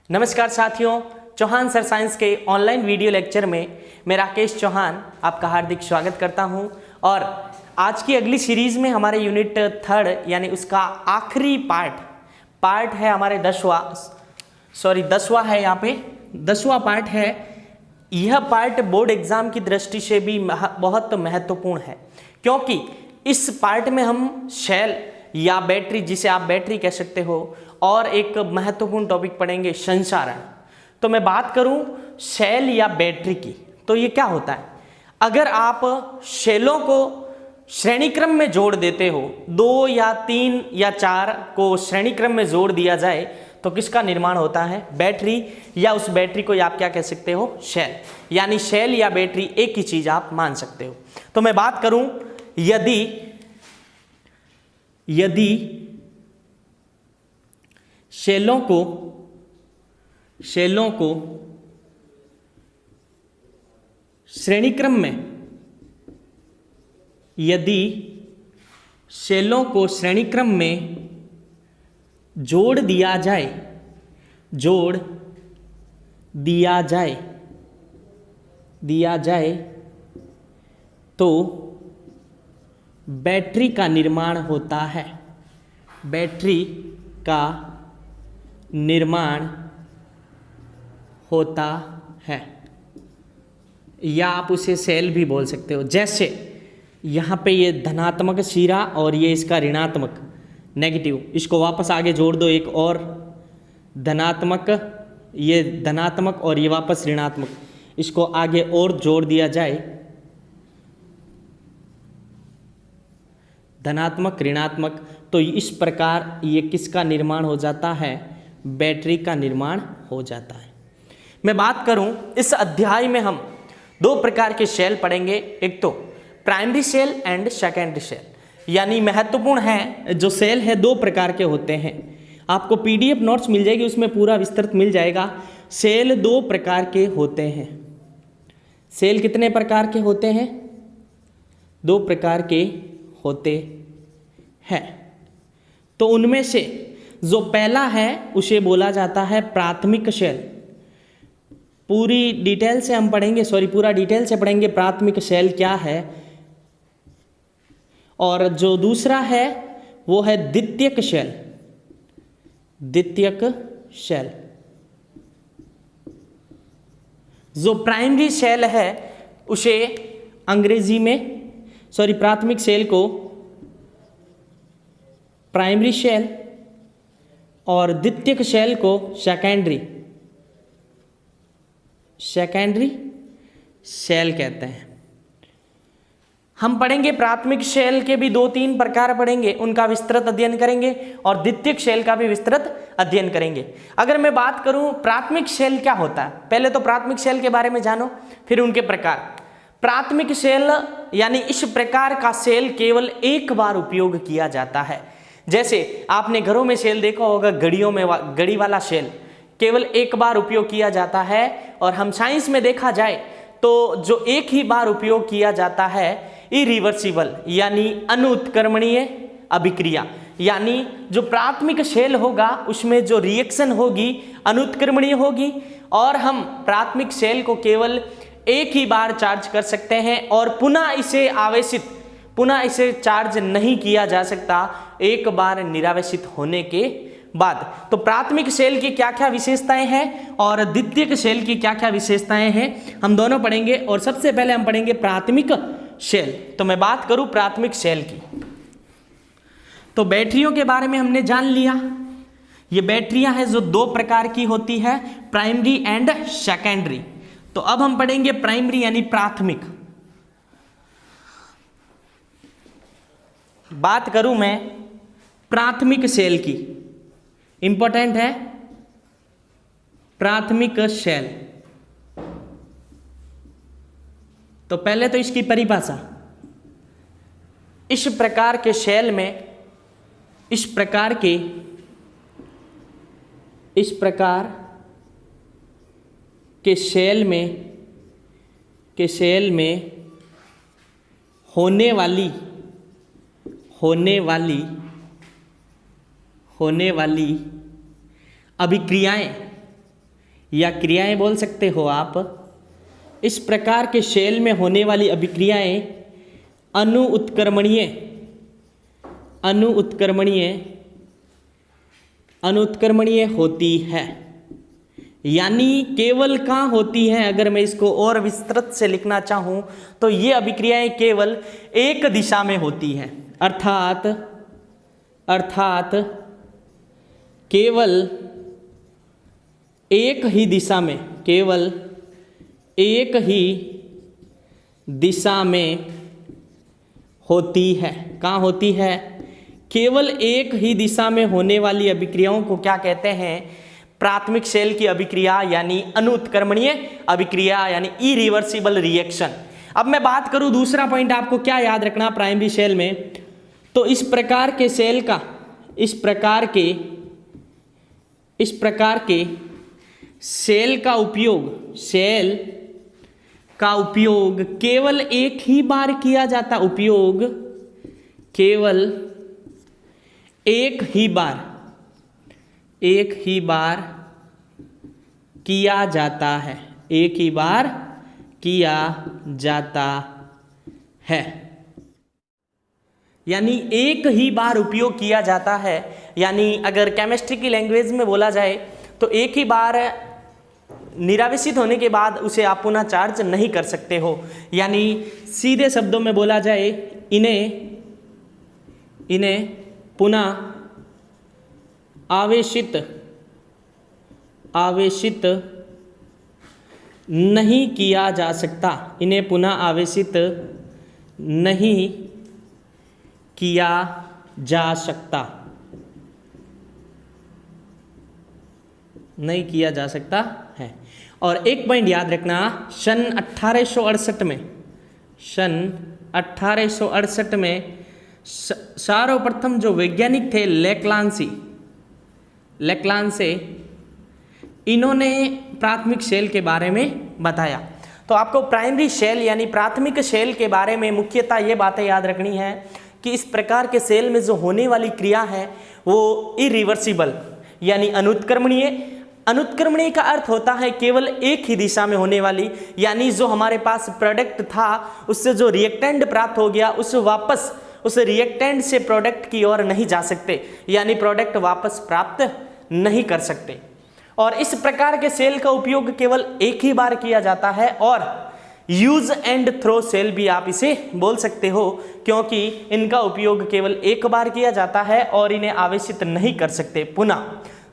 नमस्कार साथियों, Chauhan sir science के ऑनलाइन वीडियो लेक्चर में मैं राकेश चौहान आपका हार्दिक स्वागत करता हूं। और आज की अगली सीरीज़ में हमारे यूनिट 3 यानी उसका आखिरी पार्ट है हमारे 10वां है, यहाँ पे 10वां पार्ट है। यह पार्ट बोर्ड एग्ज़ाम की दृष्टि से भी बहुत महत्वपूर्ण है, क्योंकि इस पार्ट में हम शेल या बैटरी, जिसे आप बैटरी कह सकते हो, और एक महत्वपूर्ण टॉपिक पढ़ेंगे संचारण। तो मैं बात करूं शेल या बैटरी की, तो ये क्या होता है? अगर आप शेलों को श्रेणी क्रम में जोड़ देते हो, 2 या 3 या 4 को श्रेणी क्रम में जोड़ दिया जाए तो किसका निर्माण होता है? बैटरी। या उस बैटरी को आप क्या कह सकते हो? शेल। यानी शेल या बैटरी एक ही चीज आप मान सकते हो। तो मैं बात करूं, यदि शेलों को श्रेणी क्रम में, यदि शेलों को श्रेणी क्रम में जोड़ दिया जाए तो बैटरी का निर्माण होता है। बैटरी का निर्माण होता है, या आप उसे सेल भी बोल सकते हो। जैसे यहाँ पे ये धनात्मक सिरा और ये इसका ऋणात्मक नेगेटिव, इसको वापस आगे जोड़ दो, एक और धनात्मक, ये धनात्मक और ये वापस ऋणात्मक, इसको आगे और जोड़ दिया जाए, धनात्मक ऋणात्मक, तो इस प्रकार ये किसका निर्माण हो जाता है? बैटरी का निर्माण हो जाता है। मैं बात करूं, इस अध्याय में हम 2 प्रकार के शेल पढ़ेंगे, एक तो primary shell and secondary shell. यानी महत्वपूर्ण है, जो सेल है 2 प्रकार के होते हैं। आपको पीडीएफ नोट्स मिल जाएगी, उसमें पूरा विस्तृत मिल जाएगा। सेल 2 प्रकार के होते हैं। सेल कितने प्रकार के होते हैं? 2 प्रकार के होते हैं। तो उनमें से जो पहला है उसे बोला जाता है प्राथमिक शेल। पूरा डिटेल से पढ़ेंगे प्राथमिक शेल क्या है। और जो दूसरा है वो है द्वितीयक शेल। जो प्राइमरी शेल है उसे अंग्रेजी में, प्राथमिक शेल को प्राइमरी शेल और द्वितीयक शेल को सेकेंडरी शेल कहते हैं। हम पढ़ेंगे प्राथमिक शेल के भी 2-3 प्रकार पढ़ेंगे, उनका विस्तृत अध्ययन करेंगे, और द्वितीयक शेल का भी विस्तृत अध्ययन करेंगे। अगर मैं बात करूं प्राथमिक शेल क्या होता है, पहले तो प्राथमिक शेल के बारे में जानो, फिर उनके प्रकार। प्राथमिक शेल यानी इस प्रकार का शेल केवल एक बार उपयोग किया जाता है। जैसे आपने घरों में शेल देखा होगा, घड़ियों में घड़ी वाला शेल केवल एक बार उपयोग किया जाता है। और हम साइंस में देखा जाए तो जो एक ही बार उपयोग किया जाता है, इरिवर्सिबल यानी अनुत्क्रमणीय अभिक्रिया, यानी जो प्राथमिक शेल होगा उसमें जो रिएक्शन होगी अनुत्क्रमणीय होगी, और हम प्राथमिक शेल को केवल एक ही बार चार्ज कर सकते हैं और पुनः इसे चार्ज नहीं किया जा सकता एक बार निरावेशित होने के बाद। तो प्राथमिक शेल की क्या क्या विशेषताएं हैं और द्वितीयक शेल की क्या क्या विशेषताएं हैं, हम दोनों पढ़ेंगे। और सबसे पहले हम पढ़ेंगे प्राथमिक शेल। तो मैं बात करूं प्राथमिक शेल की, तो बैटरियों के बारे में हमने जान लिया। ये बैटरियां हैं जो 2 प्रकार की होती है, प्राइमरी एंड सेकेंडरी। तो अब हम पढ़ेंगे प्राइमरी यानी प्राथमिक। बात करूं मैं प्राथमिक शेल की, इंपॉर्टेंट है प्राथमिक शेल। तो पहले तो इसकी परिभाषा, इस प्रकार के शेल में, इस प्रकार के शेल में होने वाली अभिक्रियाएं या क्रियाएं बोल सकते हो आप। इस प्रकार के शेल में होने वाली अभिक्रियाएं अनुत्क्रमणीय होती है। यानी केवल कहाँ होती है, अगर मैं इसको और विस्तृत से लिखना चाहूँ तो ये अभिक्रियाएं केवल एक दिशा में होती हैं, अर्थात केवल एक ही दिशा में होती है। कहाँ होती है? केवल एक ही दिशा में होने वाली अभिक्रियाओं को क्या कहते हैं? प्राथमिक शेल की अभिक्रिया यानी अनुत्क्रमणीय अभिक्रिया यानी इरिवर्सिबल रिएक्शन। अब मैं बात करूं दूसरा पॉइंट, आपको क्या याद रखना प्राइमरी शेल में, तो इस प्रकार के शेल का उपयोग केवल एक ही बार किया जाता, केवल एक ही बार किया जाता है, यानी एक ही बार उपयोग किया जाता है। यानी अगर केमिस्ट्री की लैंग्वेज में बोला जाए तो एक ही बार निरावेशित होने के बाद उसे आप पुनः चार्ज नहीं कर सकते हो। यानी सीधे शब्दों में बोला जाए, इन्हें पुनः आवेशित नहीं किया जा सकता, इन्हें पुनः आवेशित नहीं किया जा सकता है। और एक पॉइंट याद रखना, सन 1868 में सर्वप्रथम जो वैज्ञानिक थे लेक्लांसे, इन्होंने प्राथमिक शेल के बारे में बताया। तो आपको प्राइमरी शेल यानी प्राथमिक शेल के बारे में मुख्यतः ये बातें याद रखनी है कि इस प्रकार के शेल में जो होने वाली क्रिया है वो इरिवर्सिबल यानी अनुत्क्रमणीय का अर्थ होता है केवल एक ही दिशा में होने वाली, यानी जो हमारे पास प्रोडक्ट था उससे जो रिएक्टेंट प्राप्त हो गया वापस उस रिएक्टेंट से प्रोडक्ट की ओर नहीं जा सकते, यानी प्रोडक्ट वापस प्राप्त नहीं कर सकते। और इस प्रकार के सेल का उपयोग केवल एक ही बार किया जाता है, और यूज एंड थ्रो सेल भी आप इसे बोल सकते हो, क्योंकि इनका उपयोग केवल एक बार किया जाता है और इन्हें आवेशित नहीं कर सकते पुनः,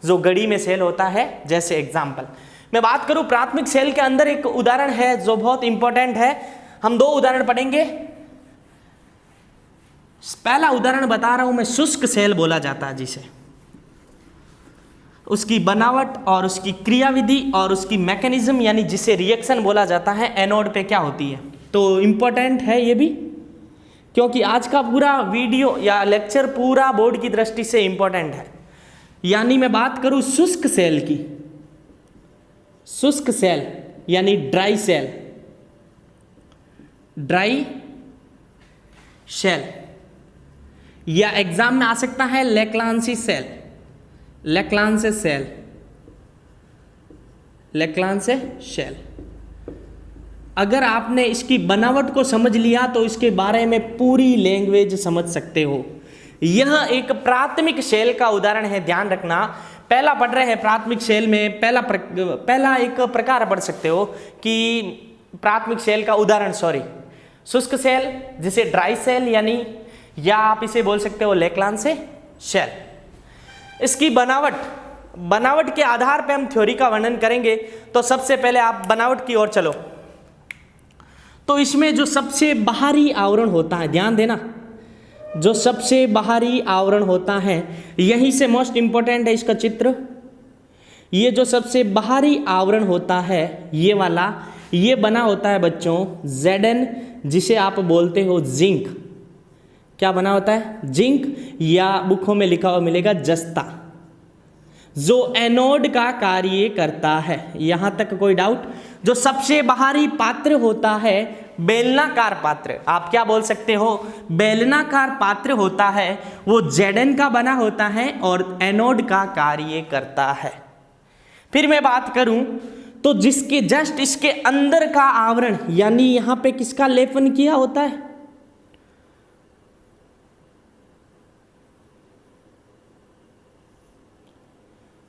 जो गड़ी में सेल होता है। जैसे एग्जाम्पल मैं बात करूं प्राथमिक सेल के अंदर एक उदाहरण है जो बहुत इंपॉर्टेंट है, हम दो उदाहरण पढ़ेंगे। पहला उदाहरण बता रहा हूं मैं, शुष्क सेल बोला जाता है जिसे, उसकी बनावट और उसकी क्रियाविधि और उसकी मैकेनिज्म यानी जिसे रिएक्शन बोला जाता है एनोड पे क्या होती है। तो इंपॉर्टेंट है ये भी, क्योंकि आज का पूरा वीडियो या लेक्चर पूरा बोर्ड की दृष्टि से इंपॉर्टेंट है। यानी मैं बात करूं शुष्क सेल की, शुष्क सेल यानी ड्राई शेल, या एग्जाम में आ सकता है लेक्लांसी शेल। अगर आपने इसकी बनावट को समझ लिया तो इसके बारे में पूरी लैंग्वेज समझ सकते हो। यह एक प्राथमिक शेल का उदाहरण है, ध्यान रखना। पहला पढ़ रहे हैं प्राथमिक शेल में, पहला एक प्रकार पढ़ सकते हो कि प्राथमिक शेल का उदाहरण, शुष्क सेल जिसे ड्राई सेल यानी, या आप इसे बोल सकते हो लेक्लांसे शेल। इसकी बनावट के आधार पे हम थ्योरी का वर्णन करेंगे। तो सबसे पहले आप बनावट की ओर चलो। तो इसमें जो सबसे बाहरी आवरण होता है, ध्यान देना, जो सबसे बाहरी आवरण होता है, यहीं से मोस्ट इंपॉर्टेंट है इसका चित्र। ये जो सबसे बाहरी आवरण होता है ये वाला, ये बना होता है बच्चों Zn, जिसे आप बोलते हो जिंक। क्या बना होता है? जिंक, या बुकों में लिखा हुआ मिलेगा जस्ता, जो एनोड का कार्य करता है। यहां तक कोई डाउट? जो सबसे बाहरी पात्र होता है बेलनाकार पात्र, आप क्या बोल सकते हो? बेलनाकार पात्र होता है, वो Zn का बना होता है और एनोड का कार्य करता है। फिर मैं बात करूं तो जिसके जस्ट इसके अंदर का आवरण, यानी यहां पे किसका लेपन किया होता है,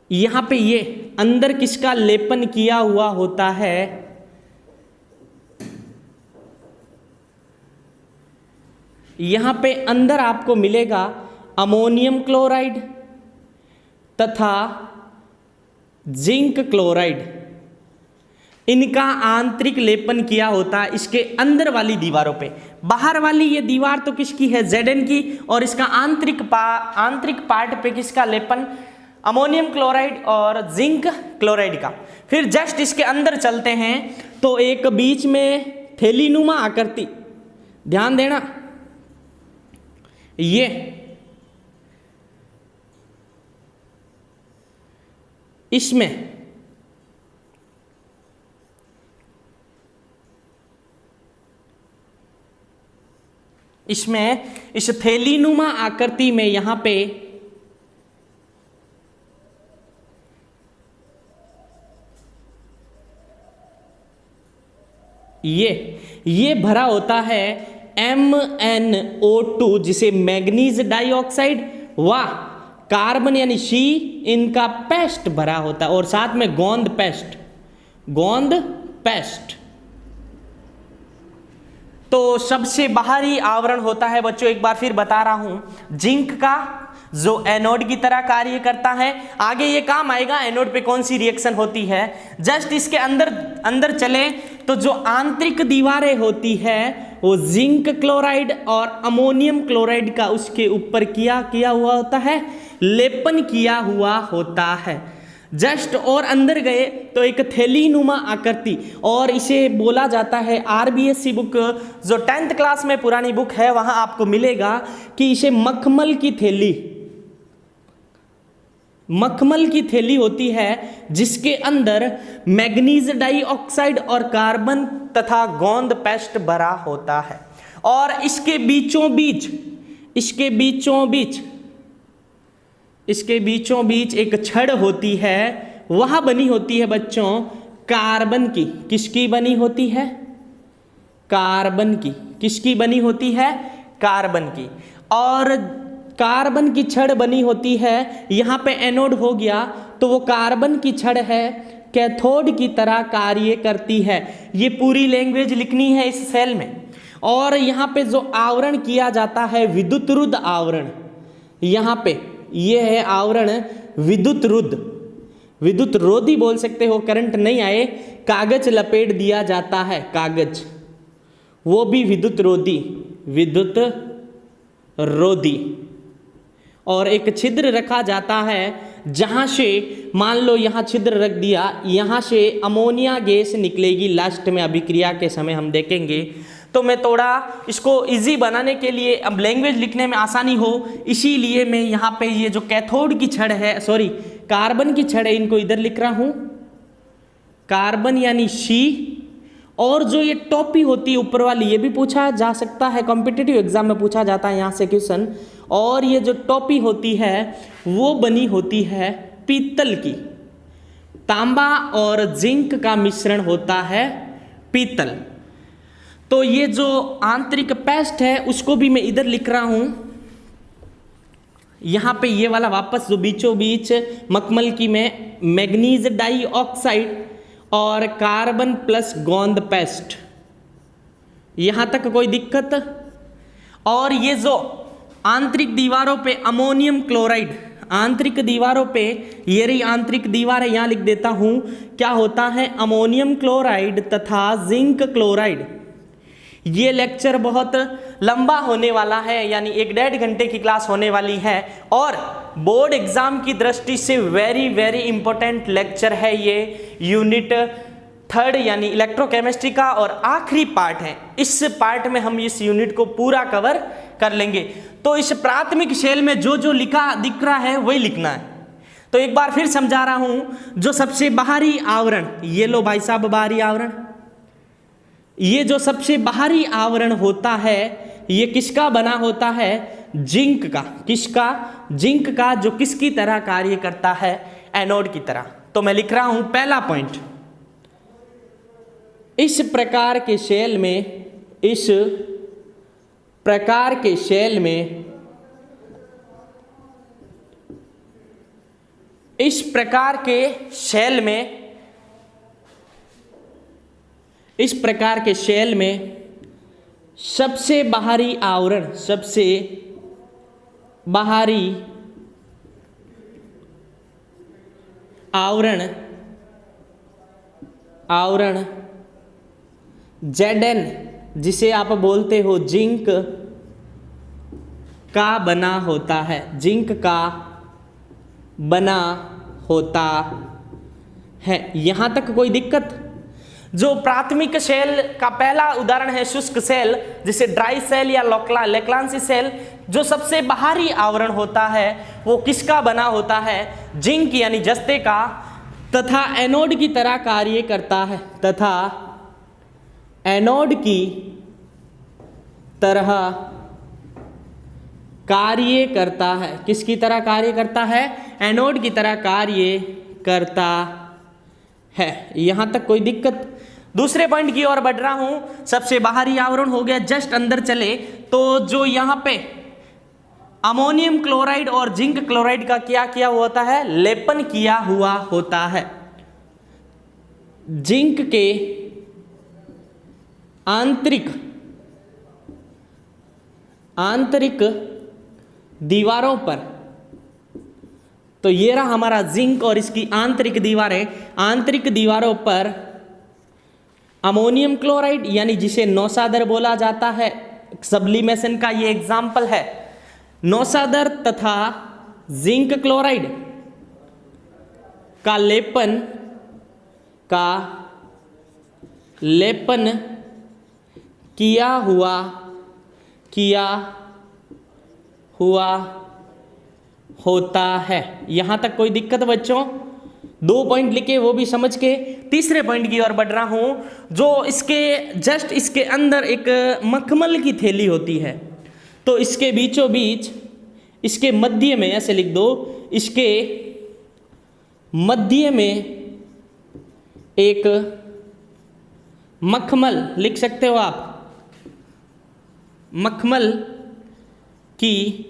यहां पे ये अंदर किसका लेपन किया हुआ होता है, यहां पे अंदर आपको मिलेगा अमोनियम क्लोराइड तथा जिंक क्लोराइड, इनका आंतरिक लेपन किया होता है इसके अंदर वाली दीवारों पे। बाहर वाली ये दीवार तो किसकी है, Zn की, और इसका आंतरिक पार्ट पे किसका लेपन, अमोनियम क्लोराइड और जिंक क्लोराइड का। फिर जस्ट इसके अंदर चलते हैं तो एक बीच में थैलीनुमा आकृति, ध्यान देना, ये इसमें इस थैलीनुमा आकृति में यहां पे ये भरा होता है MnO2, जिसे मैग्नीज डाइऑक्साइड व कार्बन यानी सी, इनका पेस्ट भरा होता है, और साथ में गोंद पेस्ट। तो सबसे बाहरी आवरण होता है बच्चों, एक बार फिर बता रहा हूं, जिंक का, जो एनोड की तरह कार्य करता है। आगे ये काम आएगा एनोड पे कौन सी रिएक्शन होती है। जस्ट इसके अंदर चले तो जो आंतरिक दीवारें होती है वो जिंक क्लोराइड और अमोनियम क्लोराइड का उसके ऊपर किया हुआ होता है, लेपन किया हुआ होता है। जस्ट और अंदर गए तो एक थैलीनुमा आकृति, और इसे बोला जाता है, आरबीएससी बुक जो 10th क्लास में पुरानी बुक है वहां आपको मिलेगा कि इसे मखमल की थैली होती है, जिसके अंदर मैग्नीज डाइऑक्साइड और कार्बन तथा गोंद पेस्ट भरा होता है। और इसके बीचों बीच एक छड़ होती है, वह बनी होती है बच्चों कार्बन की। किसकी बनी होती है, कार्बन की। किसकी बनी होती है, कार्बन की। और कार्बन की छड़ बनी होती है, यहाँ पे एनोड हो गया तो वो कार्बन की छड़ है, कैथोड की तरह कार्य करती है। ये पूरी लैंग्वेज लिखनी है इस सेल में। और यहाँ पे जो आवरण किया जाता है विद्युतरुद्ध आवरण, यहाँ पे ये है आवरण विद्युतरोधी बोल सकते हो, करंट नहीं आए, कागज लपेट दिया जाता है, कागज, वो भी विद्युतरोधी। और एक छिद्र रखा जाता है, जहाँ से मान लो यहाँ छिद्र रख दिया, यहाँ से अमोनिया गैस निकलेगी, लास्ट में अभिक्रिया के समय हम देखेंगे। तो मैं थोड़ा इसको इजी बनाने के लिए, अब लैंग्वेज लिखने में आसानी हो, इसीलिए मैं यहाँ पे ये जो कैथोड की छड़ है, सॉरी कार्बन की छड़ है, इनको इधर लिख रहा हूँ, कार्बन यानी सी। और जो ये टोपी होती है ऊपर वाली, ये भी पूछा जा सकता है, कॉम्पिटिटिव एग्जाम में पूछा जाता है यहाँ से क्वेश्चन। और ये जो टोपी होती है वो बनी होती है पीतल की, तांबा और जिंक का मिश्रण होता है पीतल। तो ये जो आंतरिक पेस्ट है उसको भी मैं इधर लिख रहा हूं, यहां पे ये वाला वापस जो बीचों बीच मखमल की में मैग्नीज डाइऑक्साइड और कार्बन प्लस गोंद पेस्ट, यहां तक कोई दिक्कत। और ये जो आंतरिक दीवारों पे अमोनियम क्लोराइड, आंतरिक दीवारों पे ये रही आंतरिक दीवार है, यहां लिख देता हूं, क्या होता है, अमोनियम क्लोराइड तथा जिंक क्लोराइड। ये लेक्चर बहुत लंबा होने वाला है, यानी 1-1.5 घंटे की क्लास होने वाली है, और बोर्ड एग्जाम की दृष्टि से वेरी वेरी इंपॉर्टेंट लेक्चर है ये। यूनिट 3 यानी इलेक्ट्रोकेमिस्ट्री का और आखिरी पार्ट है। इस पार्ट में हम इस यूनिट को पूरा कवर कर लेंगे। तो इस प्राथमिक शेल में जो जो लिखा दिख रहा है वही लिखना है। तो एक बार फिर समझा रहा हूं, जो सबसे बाहरी आवरण, ये लो भाई साहब बाहरी आवरण, ये जो सबसे बाहरी आवरण होता है ये किसका बना होता है, जिंक का। किसका, जिंक का, जो किसकी तरह कार्य करता है, एनोड की तरह। तो मैं लिख रहा हूं पहला पॉइंट, इस प्रकार के शेल में, इस प्रकार के शेल में, इस प्रकार के शेल में, इस प्रकार के शेल में सबसे बाहरी आवरण, सबसे बाहरी आवरण, आवरण Zn, जिसे आप बोलते हो जिंक का बना होता है, जिंक का बना होता है। यहां तक कोई दिक्कत? जो प्राथमिक सेल का पहला उदाहरण है शुष्क सेल, जिसे ड्राई सेल या लेक्लांसी सेल, जो सबसे बाहरी आवरण होता है वो किसका बना होता है? जिंक यानी जस्ते का, तथा एनोड की तरह कार्य करता है, तथा एनोड की तरह कार्य करता है। किसकी तरह कार्य करता है? एनोड की तरह कार्य करता है। यहां तक कोई दिक्कत? दूसरे पॉइंट की ओर बढ़ रहा हूं। सबसे बाहरी आवरण हो गया, जस्ट अंदर चले तो जो यहां पे अमोनियम क्लोराइड और जिंक क्लोराइड का क्या किया होता है? लेपन किया हुआ होता है। जिंक के आंतरिक दीवारों पर, तो ये रहा हमारा जिंक और इसकी आंतरिक दीवारें, आंतरिक दीवारों पर अमोनियम क्लोराइड यानी जिसे नौसादर बोला जाता है, सब्लिमेशन का ये एग्जाम्पल है, नौसादर तथा जिंक क्लोराइड का लेपन किया हुआ होता है। यहां तक कोई दिक्कत बच्चों? 2 पॉइंट लिखे, वो भी समझ के। तीसरे पॉइंट की ओर बढ़ रहा हूं। जो इसके जस्ट इसके अंदर एक मखमल की थैली होती है, तो इसके बीचों बीच, इसके मध्य में, ऐसे लिख दो, इसके मध्य में एक मखमल, लिख सकते हो आप, मखमल की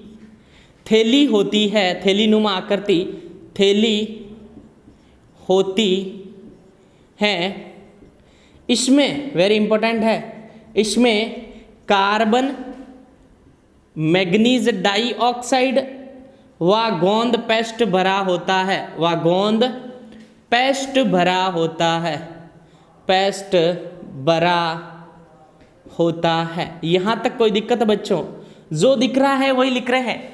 थैली होती है, थैली नुमा आकृति थैली होती है। इसमें वेरी इंपॉर्टेंट है, इसमें कार्बन, मैग्नीज डाइऑक्साइड व गोंद पेस्ट भरा होता है, व गोंद पेस्ट भरा होता है, पेस्ट भरा होता है। यहां तक कोई दिक्कत बच्चों? जो दिख रहा है वही लिख रहे हैं।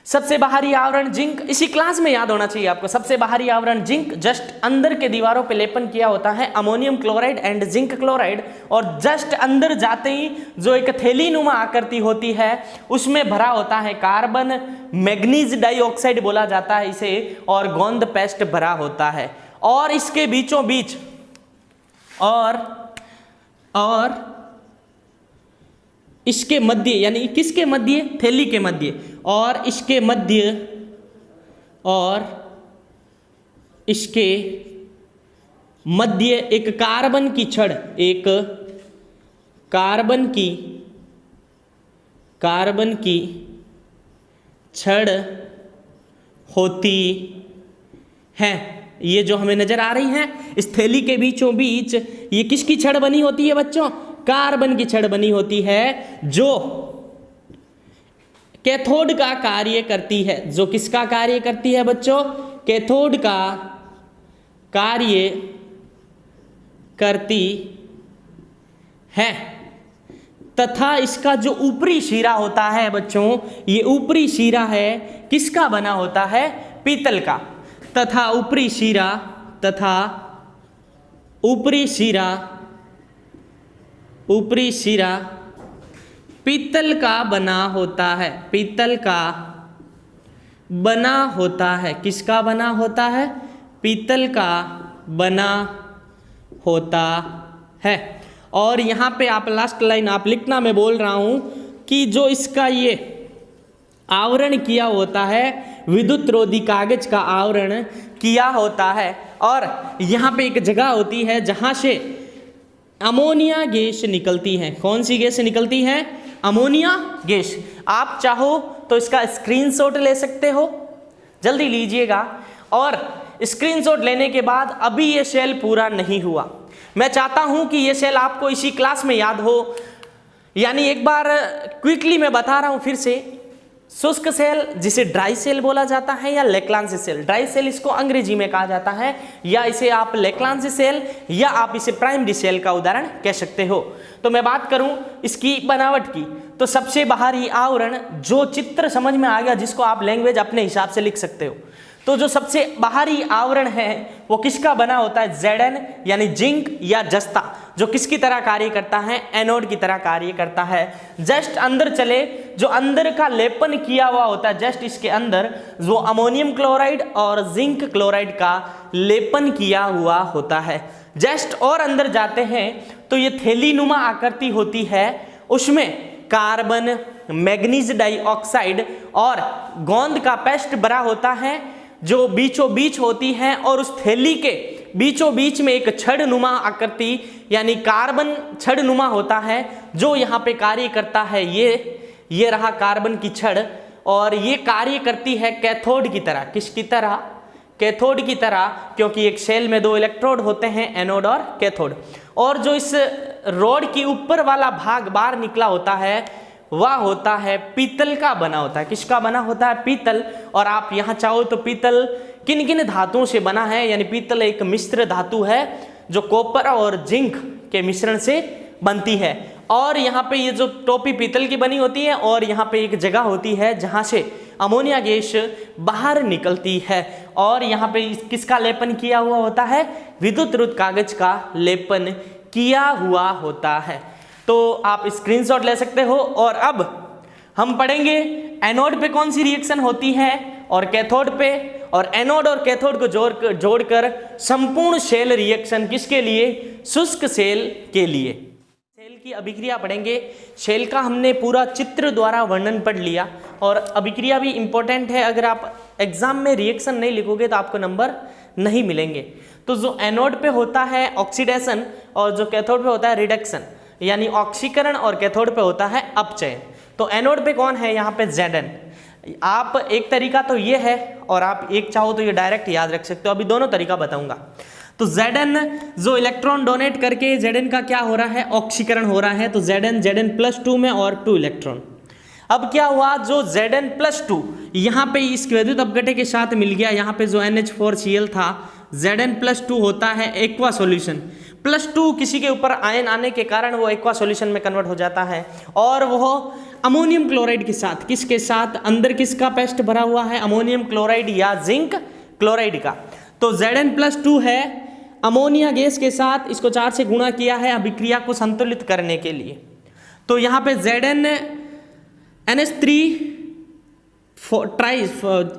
सबसे बाहरी आवरण जिंक, इसी क्लास में याद होना चाहिए आपको। सबसे बाहरी आवरण जिंक, जस्ट अंदर के दीवारों पे लेपन किया होता है ammonium chloride and zinc chloride, और जस्ट अंदर जाते ही जो एक थैली नुमा आकृति होती है उसमें भरा होता है कार्बन, मैग्नीज डाइऑक्साइड बोला जाता है इसे, और गोंद पेस्ट भरा होता है। और इसके बीचों बीच और इसके मध्य, यानी किसके मध्य? थैली के मध्य, और इसके मध्य एक कार्बन की छड़, एक कार्बन की छड़ होती है। ये जो हमें नजर आ रही है, इस थैली के बीचों बीच ये किसकी छड़ बनी होती है बच्चों? कार्बन की छड़ बनी होती है, जो कैथोड का कार्य करती है। जो किसका कार्य करती है बच्चों? कैथोड का कार्य करती है। तथा इसका जो ऊपरी शिरा होता है बच्चों, ये ऊपरी शिरा है, किसका बना होता है? पीतल का। तथा ऊपरी शिरा पीतल का बना होता है, पीतल का बना होता है। किसका बना होता है? पीतल का बना होता है। और यहाँ पे आप लास्ट लाइन आप लिखना, मैं बोल रहा हूँ कि जो इसका ये आवरण किया होता है, विद्युत रोधी कागज का आवरण किया होता है, और यहाँ पे एक जगह होती है जहाँ से अमोनिया गैस निकलती है। कौन सी गैस निकलती है? Ammonia gas. आप चाहो तो इसका स्क्रीनशॉट ले सकते हो, जल्दी लीजिएगा। और स्क्रीनशॉट लेने के बाद अभी ये सेल पूरा नहीं हुआ, मैं चाहता हूं कि ये सेल आपको इसी क्लास में याद हो, यानी एक बार क्विकली मैं बता रहा हूं फिर से। शुष्क सेल जिसे ड्राई सेल बोला जाता है या लेक्लांसी सेल, ड्राई सेल इसको अंग्रेजी में कहा जाता है, या इसे आप लेक्लांसी सेल या आप इसे प्राइमरी सेल का उदाहरण कह सकते हो। तो मैं बात करूं इसकी बनावट की, तो सबसे बाहरी आवरण, जो चित्र समझ में आ गया जिसको आप लैंग्वेज अपने हिसाब से लिख सकते हो, तो जो सबसे बाहरी आवरण है वो किसका बना होता है? Zn यानी जिंक या जस्ता, जो किसकी तरह कार्य करता है? एनोड की तरह कार्य करता है। जस्ट अंदर चले, जो अंदर का लेपन किया हुआ होता है, जस्ट इसके अंदर जो अमोनियम क्लोराइड और जिंक क्लोराइड का लेपन किया हुआ होता है। जस्ट और अंदर जाते हैं तो ये थैलीनुमा आकृति होती है, उसमें कार्बन, मैग्नीज डाइऑक्साइड और गोंद का पेस्ट भरा होता है, जो बीचों बीच होती है, और उस थैली के बीचों बीच में एक छड़नुमा आकृति यानी कार्बन छड़नुमा होता है, जो यहाँ पे कार्य करता है। ये रहा कार्बन की छड़, और ये कार्य करती है कैथोड की तरह। किसकी तरह? कैथोड की तरह, क्योंकि एक सेल में 2 इलेक्ट्रोड होते हैं, एनोड और कैथोड। और जो इस रॉड की ऊपर वाला भाग बाहर निकला होता है वह होता है पीतल का बना होता है। किसका बना होता है? पीतल। और आप यहाँ चाहो तो पीतल किन किन धातुओं से बना है, यानी पीतल एक मिश्र धातु है जो कॉपर और जिंक के मिश्रण से बनती है। और यहाँ पे ये जो टोपी पीतल की बनी होती है, और यहाँ पे एक जगह होती है जहाँ से अमोनिया गैस बाहर निकलती है, और यहाँ पे किसका लेपन किया हुआ होता है? विद्युत रुत कागज का लेपन किया हुआ होता है। तो आप स्क्रीनशॉट ले सकते हो। और अब हम पढ़ेंगे एनोड पे कौन सी रिएक्शन होती है और कैथोड पे, और एनोड और कैथोड को जोड़कर संपूर्ण सेल रिएक्शन किसके लिए? शुष्क सेल के लिए। सेल की अभिक्रिया पढ़ेंगे। सेल का हमने पूरा चित्र द्वारा वर्णन पढ़ लिया, और अभिक्रिया भी इंपॉर्टेंट है। अगर आप एग्जाम में रिएक्शन नहीं लिखोगे तो आपको नंबर नहीं मिलेंगे। तो जो एनोड पे होता है ऑक्सीडेशन, और जो कैथोड पे होता है रिडक्शन, यानी ऑक्सीकरण, और कैथोड पे होता है अपचयन। तो एनोड पे कौन है? यहाँ पे Zn। आप एक तरीका तो ये है, और आप एक चाहो तो ये डायरेक्ट याद रख सकते हो। अभी दोनों तरीका बताऊंगा। तो Zn जो इलेक्ट्रॉन डोनेट करके Zn का क्या हो रहा है? ऑक्सीकरण हो रहा है। तो Zn+2 में और 2 इलेक्ट्रॉन। अब क्या हुआ? जो Zn+2 यहाँ पे इस विद्युत अपघटे के साथ मिल गया। यहाँ पे जो NH4Cl था, Zn+2 होता है एक्वा सॉल्यूशन। +2 किसी के ऊपर आयन आने के कारण वो एक्वा सॉल्यूशन में कन्वर्ट हो जाता है, और वो अमोनियम क्लोराइड के साथ, किसके साथ? अंदर किसका पेस्ट भरा हुआ है? अमोनियम क्लोराइड या जिंक क्लोराइड का। तो Zn+2 है अमोनिया गैस के साथ, इसको 4 से गुणा किया है अभिक्रिया को संतुलित करने के लिए। तो यहाँ पे ZnNH3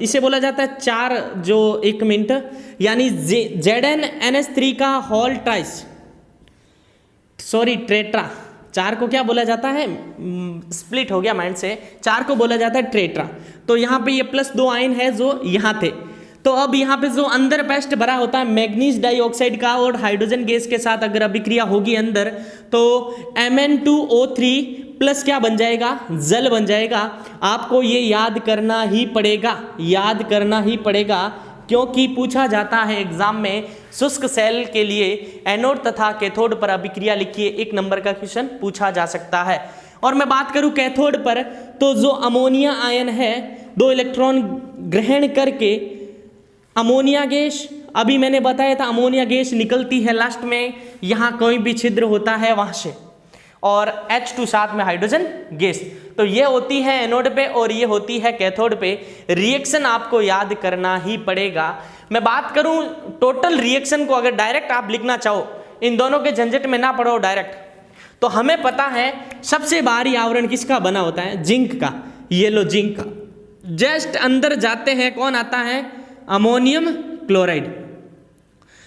इसे बोला जाता है 4, जो 1 मिनट, यानी ZnNH3 का होल ट्राइस, सॉरी ट्रेट्रा। 4 को क्या बोला जाता है? स्प्लिट हो गया माइंड से। 4 को बोला जाता है ट्रेट्रा। तो यहाँ पे ये +2 आयन है जो यहाँ थे। तो अब यहाँ पे जो अंदर पेस्ट भरा होता है मैग्नीज डाइऑक्साइड का और हाइड्रोजन गैस के साथ अगर अभिक्रिया होगी अंदर, तो Mn2O3 प्लस क्या बन जाएगा? जल बन जाएगा। आपको ये याद करना ही पड़ेगा, याद करना ही पड़ेगा, क्योंकि पूछा जाता है एग्जाम में शुष्क सेल के लिए एनोड तथा कैथोड पर अभिक्रिया लिखिए, 1 नंबर का क्वेश्चन पूछा जा सकता है। और मैं बात करूं कैथोड पर, तो जो अमोनिया आयन है 2 इलेक्ट्रॉन ग्रहण करके अमोनिया गैस, अभी मैंने बताया था अमोनिया गैस निकलती है लास्ट में, यहाँ कोई भी छिद्र होता है वहां से, और H2 साथ में हाइड्रोजन गैस। तो ये होती है एनोड पे और ये होती है कैथोड पे। रिएक्शन आपको याद करना ही पड़ेगा। मैं बात करूं टोटल रिएक्शन को, अगर डायरेक्ट आप लिखना चाहो, इन दोनों के झंझट में ना पड़ो डायरेक्ट, तो हमें पता है सबसे बाहरी आवरण किसका बना होता है? जिंक का। ये लो जिंक का। जस्ट अंदर जाते हैं, कौन आता है? Ammonium chloride.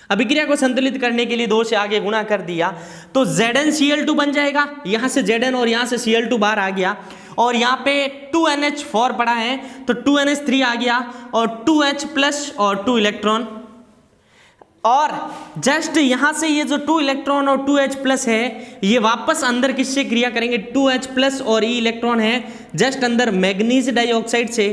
अभिक्रिया को संतुलित करने के लिए 2 से आगे गुणा कर दिया, तो ZnCl2 बन जाएगा। यहां से Zn और यहां से Cl2 बाहर आ गया, और यहाँ पे 2NH4 पड़ा है, तो 2NH3 आ गया, और 2H+ और 2 इलेक्ट्रॉन, और जस्ट यहां से ये जो 2 इलेक्ट्रॉन और 2H प्लस है ये वापस अंदर किससे क्रिया करेंगे, 2H प्लस और E इलेक्ट्रॉन है जस्ट अंदर मैग्नीज डाइऑक्साइड से,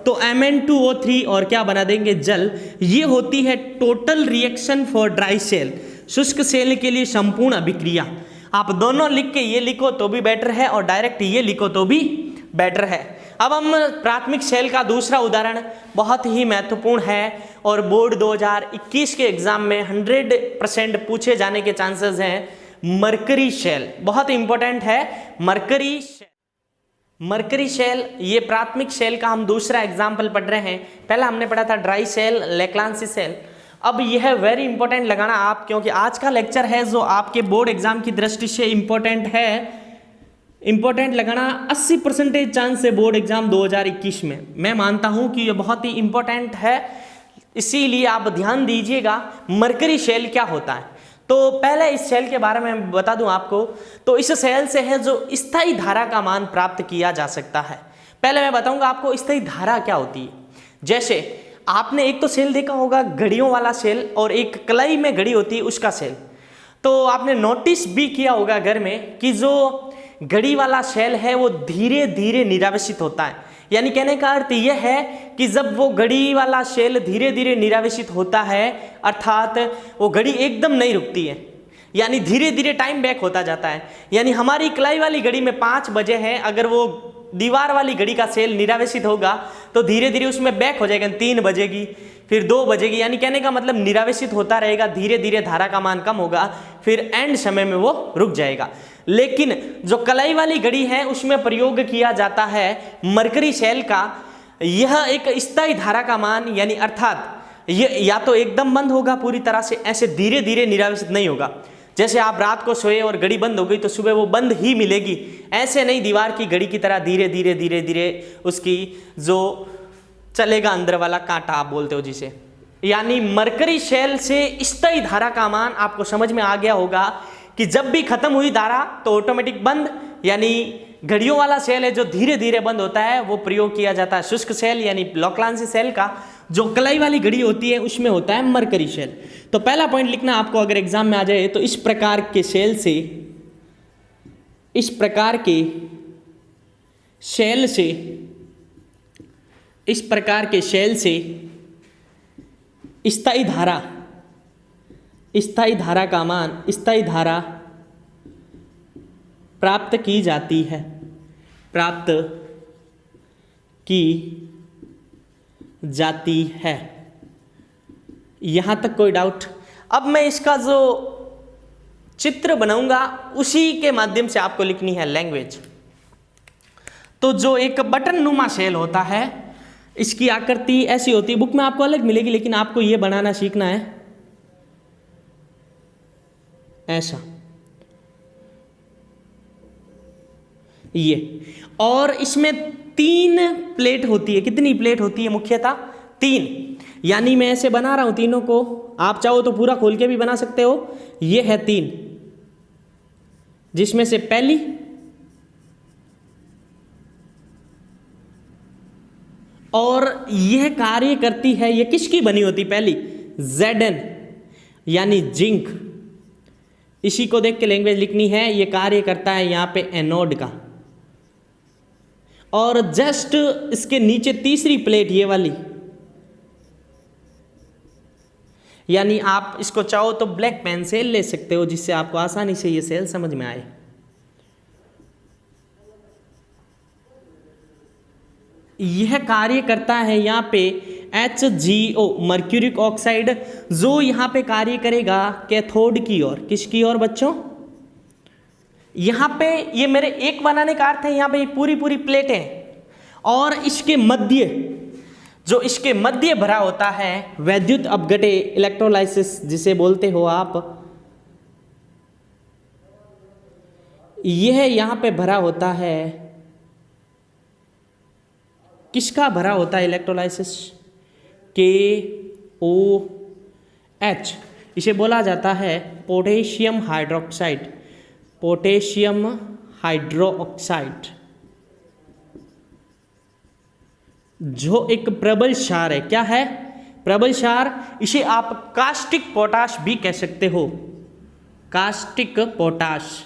तो Mn2O3 और क्या बना देंगे, जल। ये होती है total reaction for dry cell, शुष्क सेल के लिए संपूर्ण अभिक्रिया। आप दोनों लिख के ये लिखो तो भी बेटर है और डायरेक्ट ये लिखो तो भी बेटर है। अब हम प्राथमिक सेल का दूसरा उदाहरण, बहुत ही महत्वपूर्ण है और बोर्ड 2021 के एग्जाम में 100% पूछे जाने के चांसेस हैं। मरकरी सेल बहुत इंपॉर्टेंट है। मरकरी सेल ये प्राथमिक सेल का हम दूसरा एग्जाम्पल पढ़ रहे हैं। पहला हमने पढ़ा था ड्राई सेल, लेक्लांसी सेल। अब यह वेरी इंपॉर्टेंट लगाना आप, क्योंकि आज का लेक्चर है जो आपके बोर्ड एग्जाम की दृष्टि से इंपॉर्टेंट है। इंपॉर्टेंट लगाना 80% चांस है बोर्ड एग्जाम 2021 में। मैं मानता हूं कि ये बहुत ही इंपॉर्टेंट है, इसीलिए आप ध्यान दीजिएगा। मरकरी सेल क्या होता है, तो पहले इस सेल के बारे में बता दूं आपको। तो इस सेल से है जो स्थायी धारा का मान प्राप्त किया जा सकता है। पहले मैं बताऊंगा आपको स्थायी धारा क्या होती है। जैसे आपने एक तो सेल देखा होगा घड़ियों वाला सेल, और एक कलाई में घड़ी होती है उसका सेल। तो आपने नोटिस भी किया होगा घर में कि जो घड़ी वाला सेल है वो धीरे धीरे निरावेशित होता है। यानी कहने का अर्थ यह है कि जब वो घड़ी वाला सेल धीरे धीरे निरावेशित होता है, अर्थात वो घड़ी एकदम नहीं रुकती है, यानी धीरे धीरे टाइम बैक होता जाता है। यानी हमारी कलाई वाली घड़ी में 5 बजे है, अगर वो दीवार वाली घड़ी का सेल निरावेशित होगा तो धीरे धीरे उसमें बैक हो जाएगा, 3 बजेगी, फिर 2 बजेगी। यानी कहने का मतलब निरावेशित होता रहेगा, धीरे धीरे धारा का मान कम होगा, फिर एंड समय में वो रुक जाएगा। लेकिन जो कलाई वाली घड़ी है उसमें प्रयोग किया जाता है मरकरी सेल का, यह एक स्थायी धारा का मान, यानी अर्थात ये या तो एकदम बंद होगा पूरी तरह से, ऐसे धीरे धीरे निरावेशित नहीं होगा। जैसे आप रात को सोए और घड़ी बंद हो गई तो सुबह वो बंद ही मिलेगी, ऐसे नहीं दीवार की घड़ी की तरह धीरे धीरे धीरे धीरे उसकी जो चलेगा अंदर वाला कांटा आप बोलते हो जिसे। यानी मरकरी सेल से स्थायी धारा का मान आपको समझ में आ गया होगा कि जब भी खत्म हुई धारा तो ऑटोमेटिक बंद, यानी घड़ियों वाला सेल है जो धीरे धीरे बंद होता है वो प्रयोग किया जाता है शुष्क सेल यानी लेक्लांसी सेल का। जो कलाई वाली घड़ी होती है उसमें होता है मरकरी सेल। तो पहला पॉइंट लिखना आपको अगर एग्जाम में आ जाए तो इस प्रकार के सेल से स्थायी धारा का मान, स्थायी धारा प्राप्त की जाती है। यहां तक कोई डाउट? अब मैं इसका जो चित्र बनाऊंगा उसी के माध्यम से आपको लिखनी है लैंग्वेज। तो जो एक बटन नुमा सेल होता है, इसकी आकृति ऐसी होती है, बुक में आपको अलग मिलेगी लेकिन आपको ये बनाना सीखना है ऐसा, ये। और इसमें 3 प्लेट होती है। कितनी प्लेट होती है मुख्यतः? 3। यानी मैं ऐसे बना रहा हूं तीनों को, आप चाहो तो पूरा खोल के भी बना सकते हो। ये है 3, जिसमें से पहली, और यह कार्य करती है, ये किसकी बनी होती पहली? Zn यानी जिंक। इसी को देख के लैंग्वेज लिखनी है। ये कार्य करता है यहां पे एनोड का। और जस्ट इसके नीचे तीसरी प्लेट ये वाली, यानी आप इसको चाहो तो ब्लैक पेन से ले सकते हो जिससे आपको आसानी से ये सेल समझ में आए। यह कार्य करता है यहाँ पे HgO मर्क्यूरिक ऑक्साइड, जो यहाँ पे कार्य करेगा कैथोड की ओर। किसकी ओर बच्चों? यहाँ पे ये मेरे एक बनाने का अर्थ है, यहाँ पे पूरी पूरी प्लेट है और इसके मध्य, जो इसके मध्य भरा होता है वैद्युत अपघटे, इलेक्ट्रोलाइसिस जिसे बोलते हो आप, यह यहाँ पे भरा होता है। किसका भरा होता है इलेक्ट्रोलाइसिस? KOH। इसे बोला जाता है पोटेशियम हाइड्रोक्साइड, पोटेशियम हाइड्रोक्साइड, जो एक प्रबल क्षार है। क्या है? प्रबल क्षार, इसे आप कास्टिक पोटाश भी कह सकते हो, कास्टिक पोटाश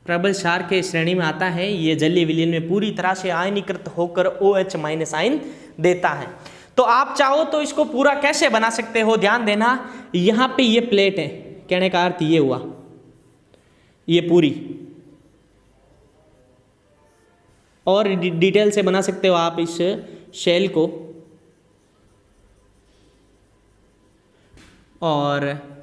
प्रबल क्षार के श्रेणी में आता है। ये जलीय विलयन में पूरी तरह से आयनीकृत होकर OH- आयन देता है। तो आप चाहो तो इसको पूरा कैसे बना सकते हो, ध्यान देना, यहाँ पे ये प्लेट है, कहने का अर्थ ये हुआ, ये पूरी, और डिटेल से बना सकते हो आप इस शेल को। और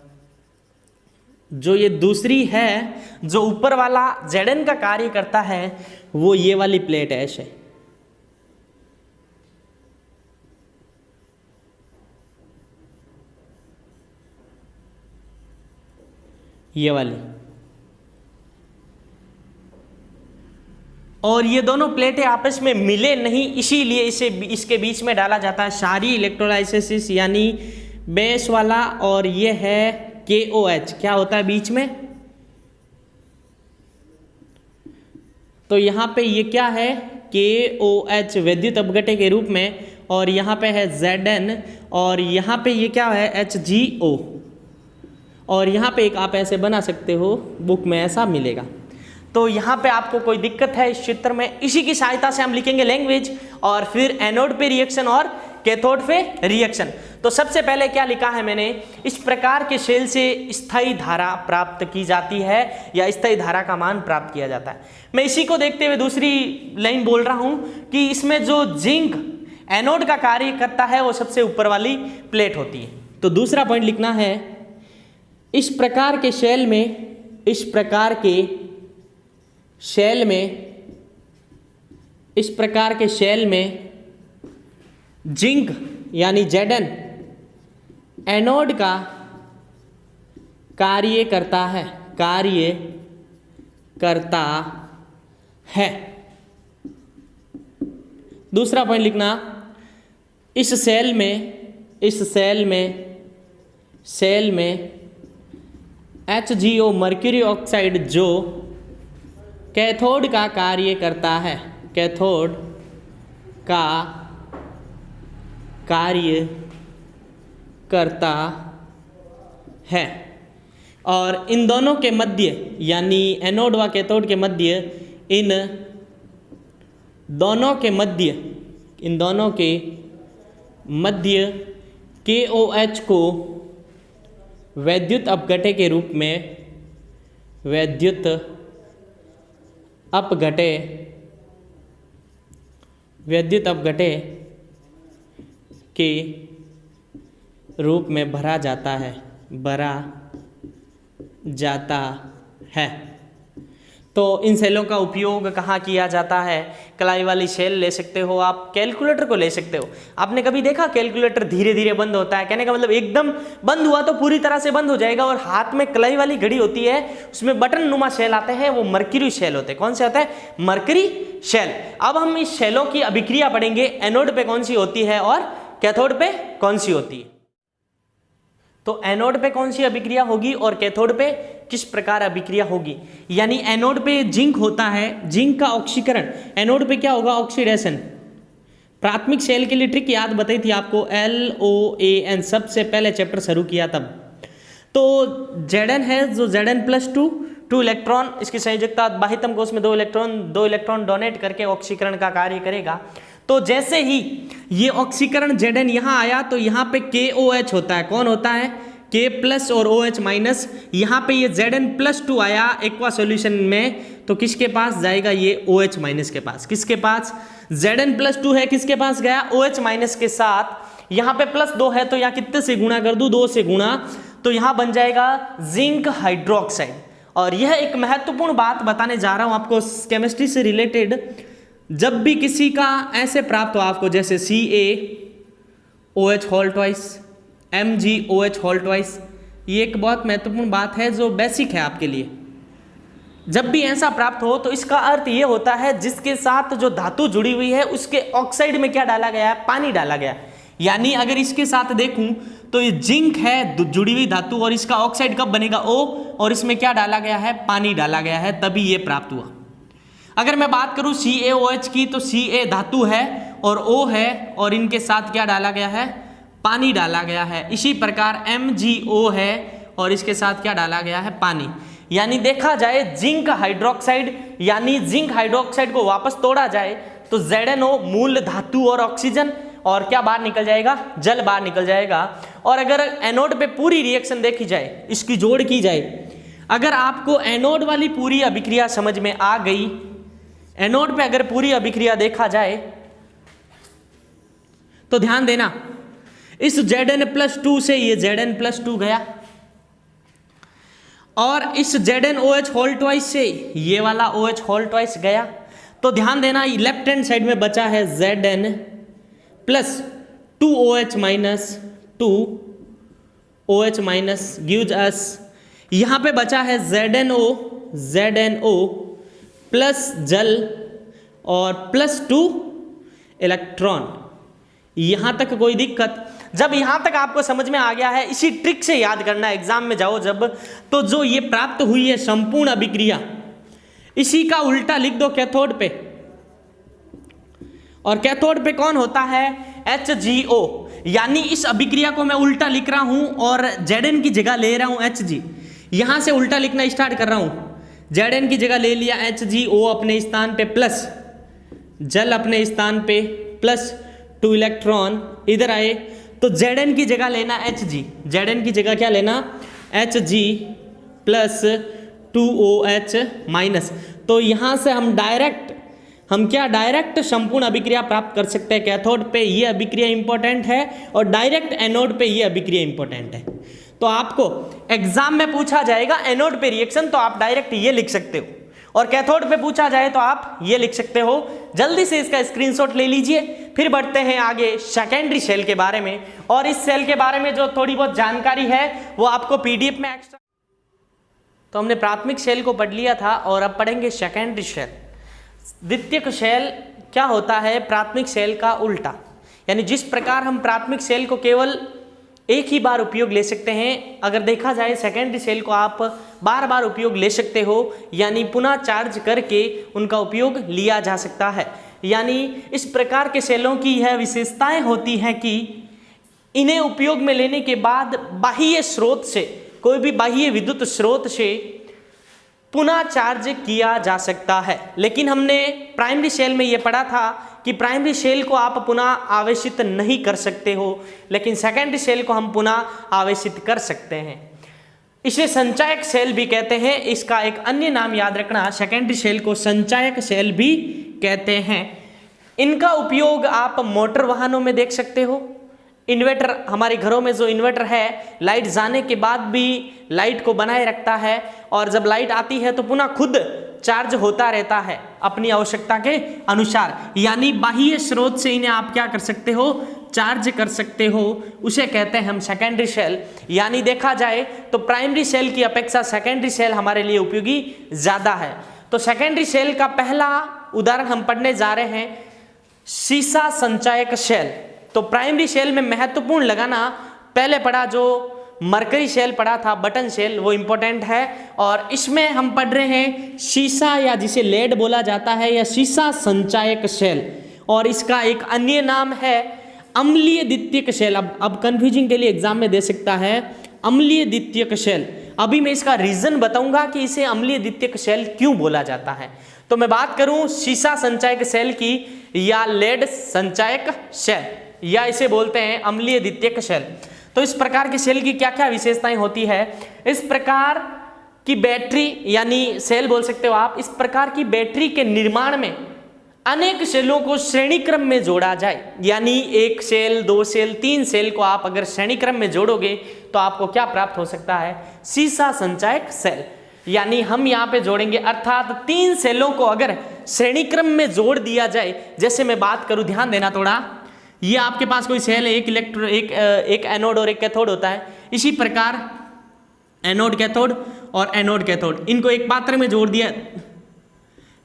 जो ये दूसरी है, जो ऊपर वाला Zn का कार्य करता है, वो ये वाली प्लेट है, ऐसे ये वाली। और ये दोनों प्लेटें आपस में मिले नहीं, इसीलिए इसे इसके बीच में डाला जाता है क्षारीय इलेक्ट्रोलाइसिस, यानी बेस वाला, और ये है KOH, क्या होता है बीच में, तो यहाँ पे ये क्या है KOH विद्युत अपघटे के रूप में, और यहाँ पे है Zn, और यहाँ पे ये क्या है HgO, और यहाँ पे एक आप ऐसे बना सकते हो, बुक में ऐसा मिलेगा। तो यहाँ पे आपको कोई दिक्कत है इस चित्र में, इसी की सहायता से हम लिखेंगे लैंग्वेज, और फिर एनोड पे रिएक्शन और कैथोड पे रिएक्शन। तो सबसे पहले क्या लिखा है मैंने, इस प्रकार के शेल से स्थायी धारा प्राप्त की जाती है, या स्थायी धारा का मान प्राप्त किया जाता है। मैं इसी को देखते हुए दूसरी लाइन बोल रहा हूं कि इसमें जो जिंक एनोड का कार्य करता है, वो सबसे ऊपर वाली प्लेट होती है। तो दूसरा पॉइंट लिखना है, इस प्रकार के शेल में, इस प्रकार के शेल में, इस प्रकार के शेल में जिंक यानी Zn एनोड का कार्य करता है, कार्य करता है। दूसरा पॉइंट लिखना, इस सेल में, इस सेल में HgO मर्क्यूरी ऑक्साइड जो कैथोड का कार्य करता है, कैथोड का कार्य करता है, और इन दोनों के मध्य, यानी एनोड व कैथोड के मध्य, इन दोनों के मध्य, इन दोनों के मध्य KOH को वैद्युत अपघटे के रूप में, वैद्युत अपघटे, वैद्युत अपघटे के रूप में भरा जाता है, भरा जाता है। तो इन सेलों का उपयोग कहाँ किया जाता है, कलाई वाली सेल ले सकते हो आप, कैलकुलेटर को ले सकते हो। आपने कभी देखा कैलकुलेटर धीरे धीरे बंद होता है, कहने का मतलब एकदम बंद हुआ तो पूरी तरह से बंद हो जाएगा, और हाथ में कलाई वाली घड़ी होती है, उसमें बटन नुमा सेल आते हैं, वो मर्क्यूरी सेल होते हैं। कौन से होते हैं, मर्क्यूरी सेल। अब हम इस सेलों की अभिक्रिया पढ़ेंगे, एनोड पे कौन सी होती है और कैथोड पे कौन सी होती है। तो एनोड पे कौन सी अभिक्रिया होगी और कैथोड पे किस प्रकार अभिक्रिया होगी। यानी एनोड पे जिंक होता है, जिंक का ऑक्सीकरण, एनोड पे क्या होगा, ऑक्सीडेशन। प्राथमिक सेल के लिए ट्रिक याद बताई थी आपको, LOAN, सबसे पहले चैप्टर शुरू किया तब। तो Zn है जो Zn+2, 2 इलेक्ट्रॉन, इसकी संयोजकता बाह्यतम कोश में 2 इलेक्ट्रॉन डोनेट करके ऑक्सीकरण का कार्य करेगा। तो जैसे ही ये ऑक्सीकरण Zn यहाँ आया तो यहाँ पे KOH होता है, कौन होता है, K+ और OH-। यहाँ पे ये Zn+2 आया एक्वा सॉल्यूशन में, तो किसके पास जाएगा, ये OH- के पास। किसके पास, Zn+2 है, किसके पास गया, OH- के साथ। यहाँ पे +2 है तो यहाँ कितने से गुणा कर दूं, 2 से गुणा, तो यहाँ बन जाएगा जिंक हाइड्रोक्साइड। और यह एक महत्वपूर्ण बात बताने जा रहा हूँ आपको केमिस्ट्री से रिलेटेड। जब भी किसी का ऐसे प्राप्त हो आपको, जैसे CaOH2, MgOH2, ये एक बहुत महत्वपूर्ण बात है जो बेसिक है आपके लिए। जब भी ऐसा प्राप्त हो तो इसका अर्थ ये होता है जिसके साथ जो धातु जुड़ी हुई है उसके ऑक्साइड में क्या डाला गया है, पानी डाला गया है। यानी अगर इसके साथ देखूं तो ये जिंक है जुड़ी हुई धातु, और इसका ऑक्साइड कब बनेगा, O, और इसमें क्या डाला गया है, पानी डाला गया है, तभी ये प्राप्त हुआ। अगर मैं बात करूं CaOH की, तो Ca धातु है और O है और इनके साथ क्या डाला गया है, पानी डाला गया है। इसी प्रकार MgO है और इसके साथ क्या डाला गया है, पानी। यानी देखा जाए जिंक हाइड्रोक्साइड, यानी जिंक हाइड्रोक्साइड को वापस तोड़ा जाए तो ZnO मूल धातु और ऑक्सीजन, और क्या बाहर निकल जाएगा, जल बाहर निकल जाएगा। और अगर एनोड पे पूरी रिएक्शन देखी जाए, इसकी जोड़ की जाए, अगर आपको एनोड वाली पूरी अभिक्रिया समझ में आ गई, एनोड पे अगर पूरी अभिक्रिया देखा जाए तो ध्यान देना, इस Zn+2 से ये Zn+2 गया और इस ZnOH होल ट्वाइस से ये वाला OH होल ट्वाइस गया। तो ध्यान देना, लेफ्ट हैंड साइड में बचा है Zn+2OH minus 2OH minus gives us, यहां पे बचा है ZnO प्लस जल और +2 इलेक्ट्रॉन। यहां तक कोई दिक्कत? जब यहां तक आपको समझ में आ गया है, इसी ट्रिक से याद करना एग्जाम में जाओ जब, तो जो ये प्राप्त हुई है संपूर्ण अभिक्रिया, इसी का उल्टा लिख दो कैथोड पे, और कैथोड पे कौन होता है, HgO। यानी इस अभिक्रिया को मैं उल्टा लिख रहा हूं और Zn की जगह ले रहा हूं Hg। यहां से उल्टा लिखना स्टार्ट कर रहा हूं, Zn की जगह ले लिया HgO अपने स्थान पे प्लस जल अपने स्थान पे +2 इलेक्ट्रॉन, इधर आए तो Zn की जगह लेना Hg, Zn की जगह क्या लेना, Hg +2OH माइनस। तो यहां से हम डायरेक्ट संपूर्ण अभिक्रिया प्राप्त कर सकते हैं। कैथोड पे ये अभिक्रिया इंपॉर्टेंट है और डायरेक्ट एनोड पे ये अभिक्रिया इंपॉर्टेंट है। तो आपको एग्जाम में पूछा जाएगा एनोड पे रिएक्शन, तो आप डायरेक्ट ये लिख सकते हो, और कैथोड पे पूछा जाए तो आप ये लिख सकते हो। जल्दी से इसका स्क्रीनशॉट ले लीजिए। फिर बढ़ते हैं आगे सेकेंडरी सेल के बारे में, और इस सेल के बारे में जो थोड़ी बहुत जानकारी है वो आपको PDF में एक्स्ट्रा। तो हमने प्राथमिक सेल को पढ़ लिया था और अब पढ़ेंगे सेकेंडरी सेल। द्वितीयक सेल क्या होता है, प्राथमिक सेल का उल्टा। यानी जिस प्रकार हम प्राथमिक सेल को केवल एक ही बार उपयोग ले सकते हैं, अगर देखा जाए सेकेंडरी सेल को आप बार बार उपयोग ले सकते हो, यानी पुनः चार्ज करके उनका उपयोग लिया जा सकता है। यानी इस प्रकार के सेलों की यह विशेषताएं होती हैं कि इन्हें उपयोग में लेने के बाद बाह्य स्रोत से, कोई भी बाह्य विद्युत स्रोत से पुनः चार्ज किया जा सकता है। लेकिन हमने प्राइमरी सेल में यह पढ़ा था कि प्राइमरी सेल को आप पुनः आवेशित नहीं कर सकते हो, लेकिन सेकेंडरी सेल को हम पुनः आवेशित कर सकते हैं। इसे संचायक सेल भी कहते हैं। इसका एक अन्य नाम याद रखना, सेकेंडरी सेल को संचायक सेल भी कहते हैं। इनका उपयोग आप मोटर वाहनों में देख सकते हो। इन्वर्टर, हमारे घरों में जो इन्वर्टर है, लाइट जाने के बाद भी लाइट को बनाए रखता है, और जब लाइट आती है तो पुनः खुद चार्ज होता रहता है अपनी आवश्यकता के अनुसार। यानी बाह्य स्रोत से इन्हें आप क्या कर सकते हो, चार्ज कर सकते हो, उसे कहते हैं हम सेकेंडरी सेल। यानी देखा जाए तो प्राइमरी सेल की अपेक्षा सेकेंडरी सेल हमारे लिए उपयोगी ज़्यादा है। तो सेकेंडरी सेल का पहला उदाहरण हम पढ़ने जा रहे हैं, सीसा संचायक सेल। तो प्राइमरी सेल में महत्वपूर्ण लगाना, पहले पढ़ा जो मरकरी सेल पढ़ा था, बटन सेल, वो इंपॉर्टेंट है। और इसमें हम पढ़ रहे हैं सीसा, या जिसे लेड बोला जाता है, या सीसा संचायक सेल। और इसका एक अन्य नाम है अम्लीय द्वितीयक सेल। अब कंफ्यूजिंग के लिए एग्जाम में दे सकता है अम्लीय द्वितीयक सेल। अभी मैं इसका रीजन बताऊंगा कि इसे अम्लीय द्वितीयक सेल क्यों बोला जाता है। तो मैं बात करूं सीसा संचायक सेल की, या लेड संचायक सेल, या इसे बोलते हैं अम्लीय द्वितीयक सेल। तो इस प्रकार की सेल की क्या क्या विशेषताएं होती है। इस प्रकार की बैटरी, यानी सेल बोल सकते हो आप, इस प्रकार की बैटरी के निर्माण में अनेक सेलों को श्रेणी क्रम में जोड़ा जाए, यानी 1 सेल, 2 सेल, 3 सेल को आप अगर श्रेणी क्रम में जोड़ोगे तो आपको क्या प्राप्त हो सकता है, सीसा संचायक सेल। यानी हम यहाँ पे जोड़ेंगे, अर्थात 3 सेलों को अगर श्रेणी क्रम में जोड़ दिया जाए। जैसे मैं बात करूं, ध्यान देना थोड़ा, ये आपके पास कोई सेल है, एक एनोड और एक कैथोड होता है। इसी प्रकार एनोड कैथोड और एनोड कैथोड, इनको एक पात्र में जोड़ दिया,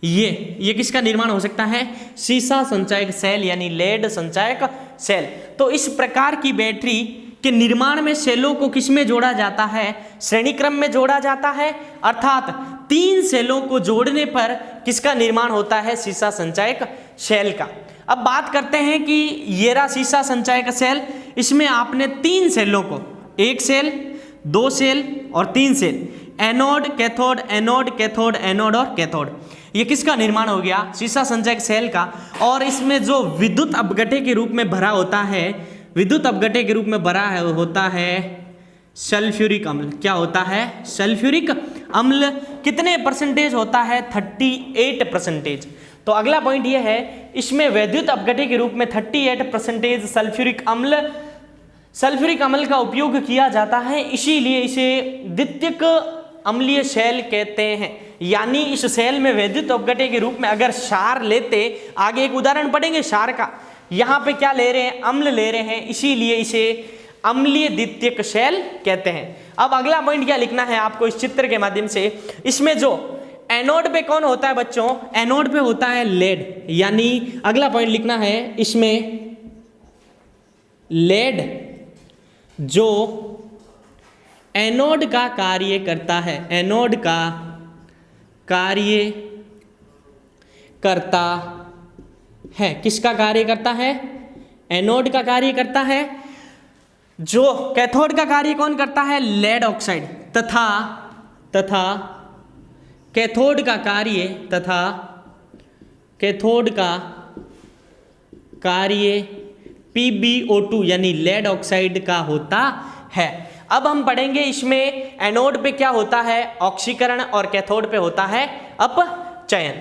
ये किसका निर्माण हो सकता है, सीसा संचायक सेल, यानी लेड संचायक सेल। तो इस प्रकार की बैटरी के निर्माण में सेलों को किस में जोड़ा जाता है, श्रेणी क्रम में जोड़ा जाता है। अर्थात 3 सेलों को जोड़ने पर किसका निर्माण होता है, सीसा संचायक सेल का। अब बात करते हैं कि ये रहा सीसा संचय का सेल, इसमें आपने 3 सेलों को, 1 सेल, 2 सेल और 3 cell, anode cathode anode cathode anode और कैथोड, ये किसका निर्माण हो गया? सीसा संचयक सेल का। और इसमें जो विद्युत अपघट्य के रूप में भरा होता है, विद्युत अपघट्य के रूप में भरा है होता है सल्फ्यूरिक अम्ल। क्या होता है? सल्फ्यूरिक अम्ल। कितने परसेंटेज होता है? 38%। तो अगला पॉइंट ये है, इसमें विद्युत अपघट्य के रूप में 38% सल्फ्यूरिक अम्ल का उपयोग किया जाता है, इसीलिए इसे द्वितीयक अम्लीय सेल कहते हैं। यानी इस सेल में विद्युत अपघट्य के रूप में अगर क्षार लेते, आगे एक उदाहरण पढ़ेंगे क्षार का, यहाँ पे क्या ले रहे हैं? अम्ल ले रहे हैं, इसीलिए इसे अम्लीय द्वितीयक सेल कहते हैं। अब अगला पॉइंट क्या लिखना है आपको इस चित्र के माध्यम से, इसमें जो एनोड पे कौन होता है बच्चों? एनोड पे होता है लेड। यानी अगला पॉइंट लिखना है इसमें लेड जो एनोड का कार्य करता है, एनोड का कार्य करता है। किसका कार्य करता है? एनोड का कार्य करता है। जो कैथोड का कार्य कौन करता है? Lead oxide. तथा कैथोड का कार्य PbO2 यानी लेड ऑक्साइड का होता है। अब हम पढ़ेंगे इसमें एनोड पे क्या होता है? ऑक्सीकरण, और कैथोड पे होता है अपचयन।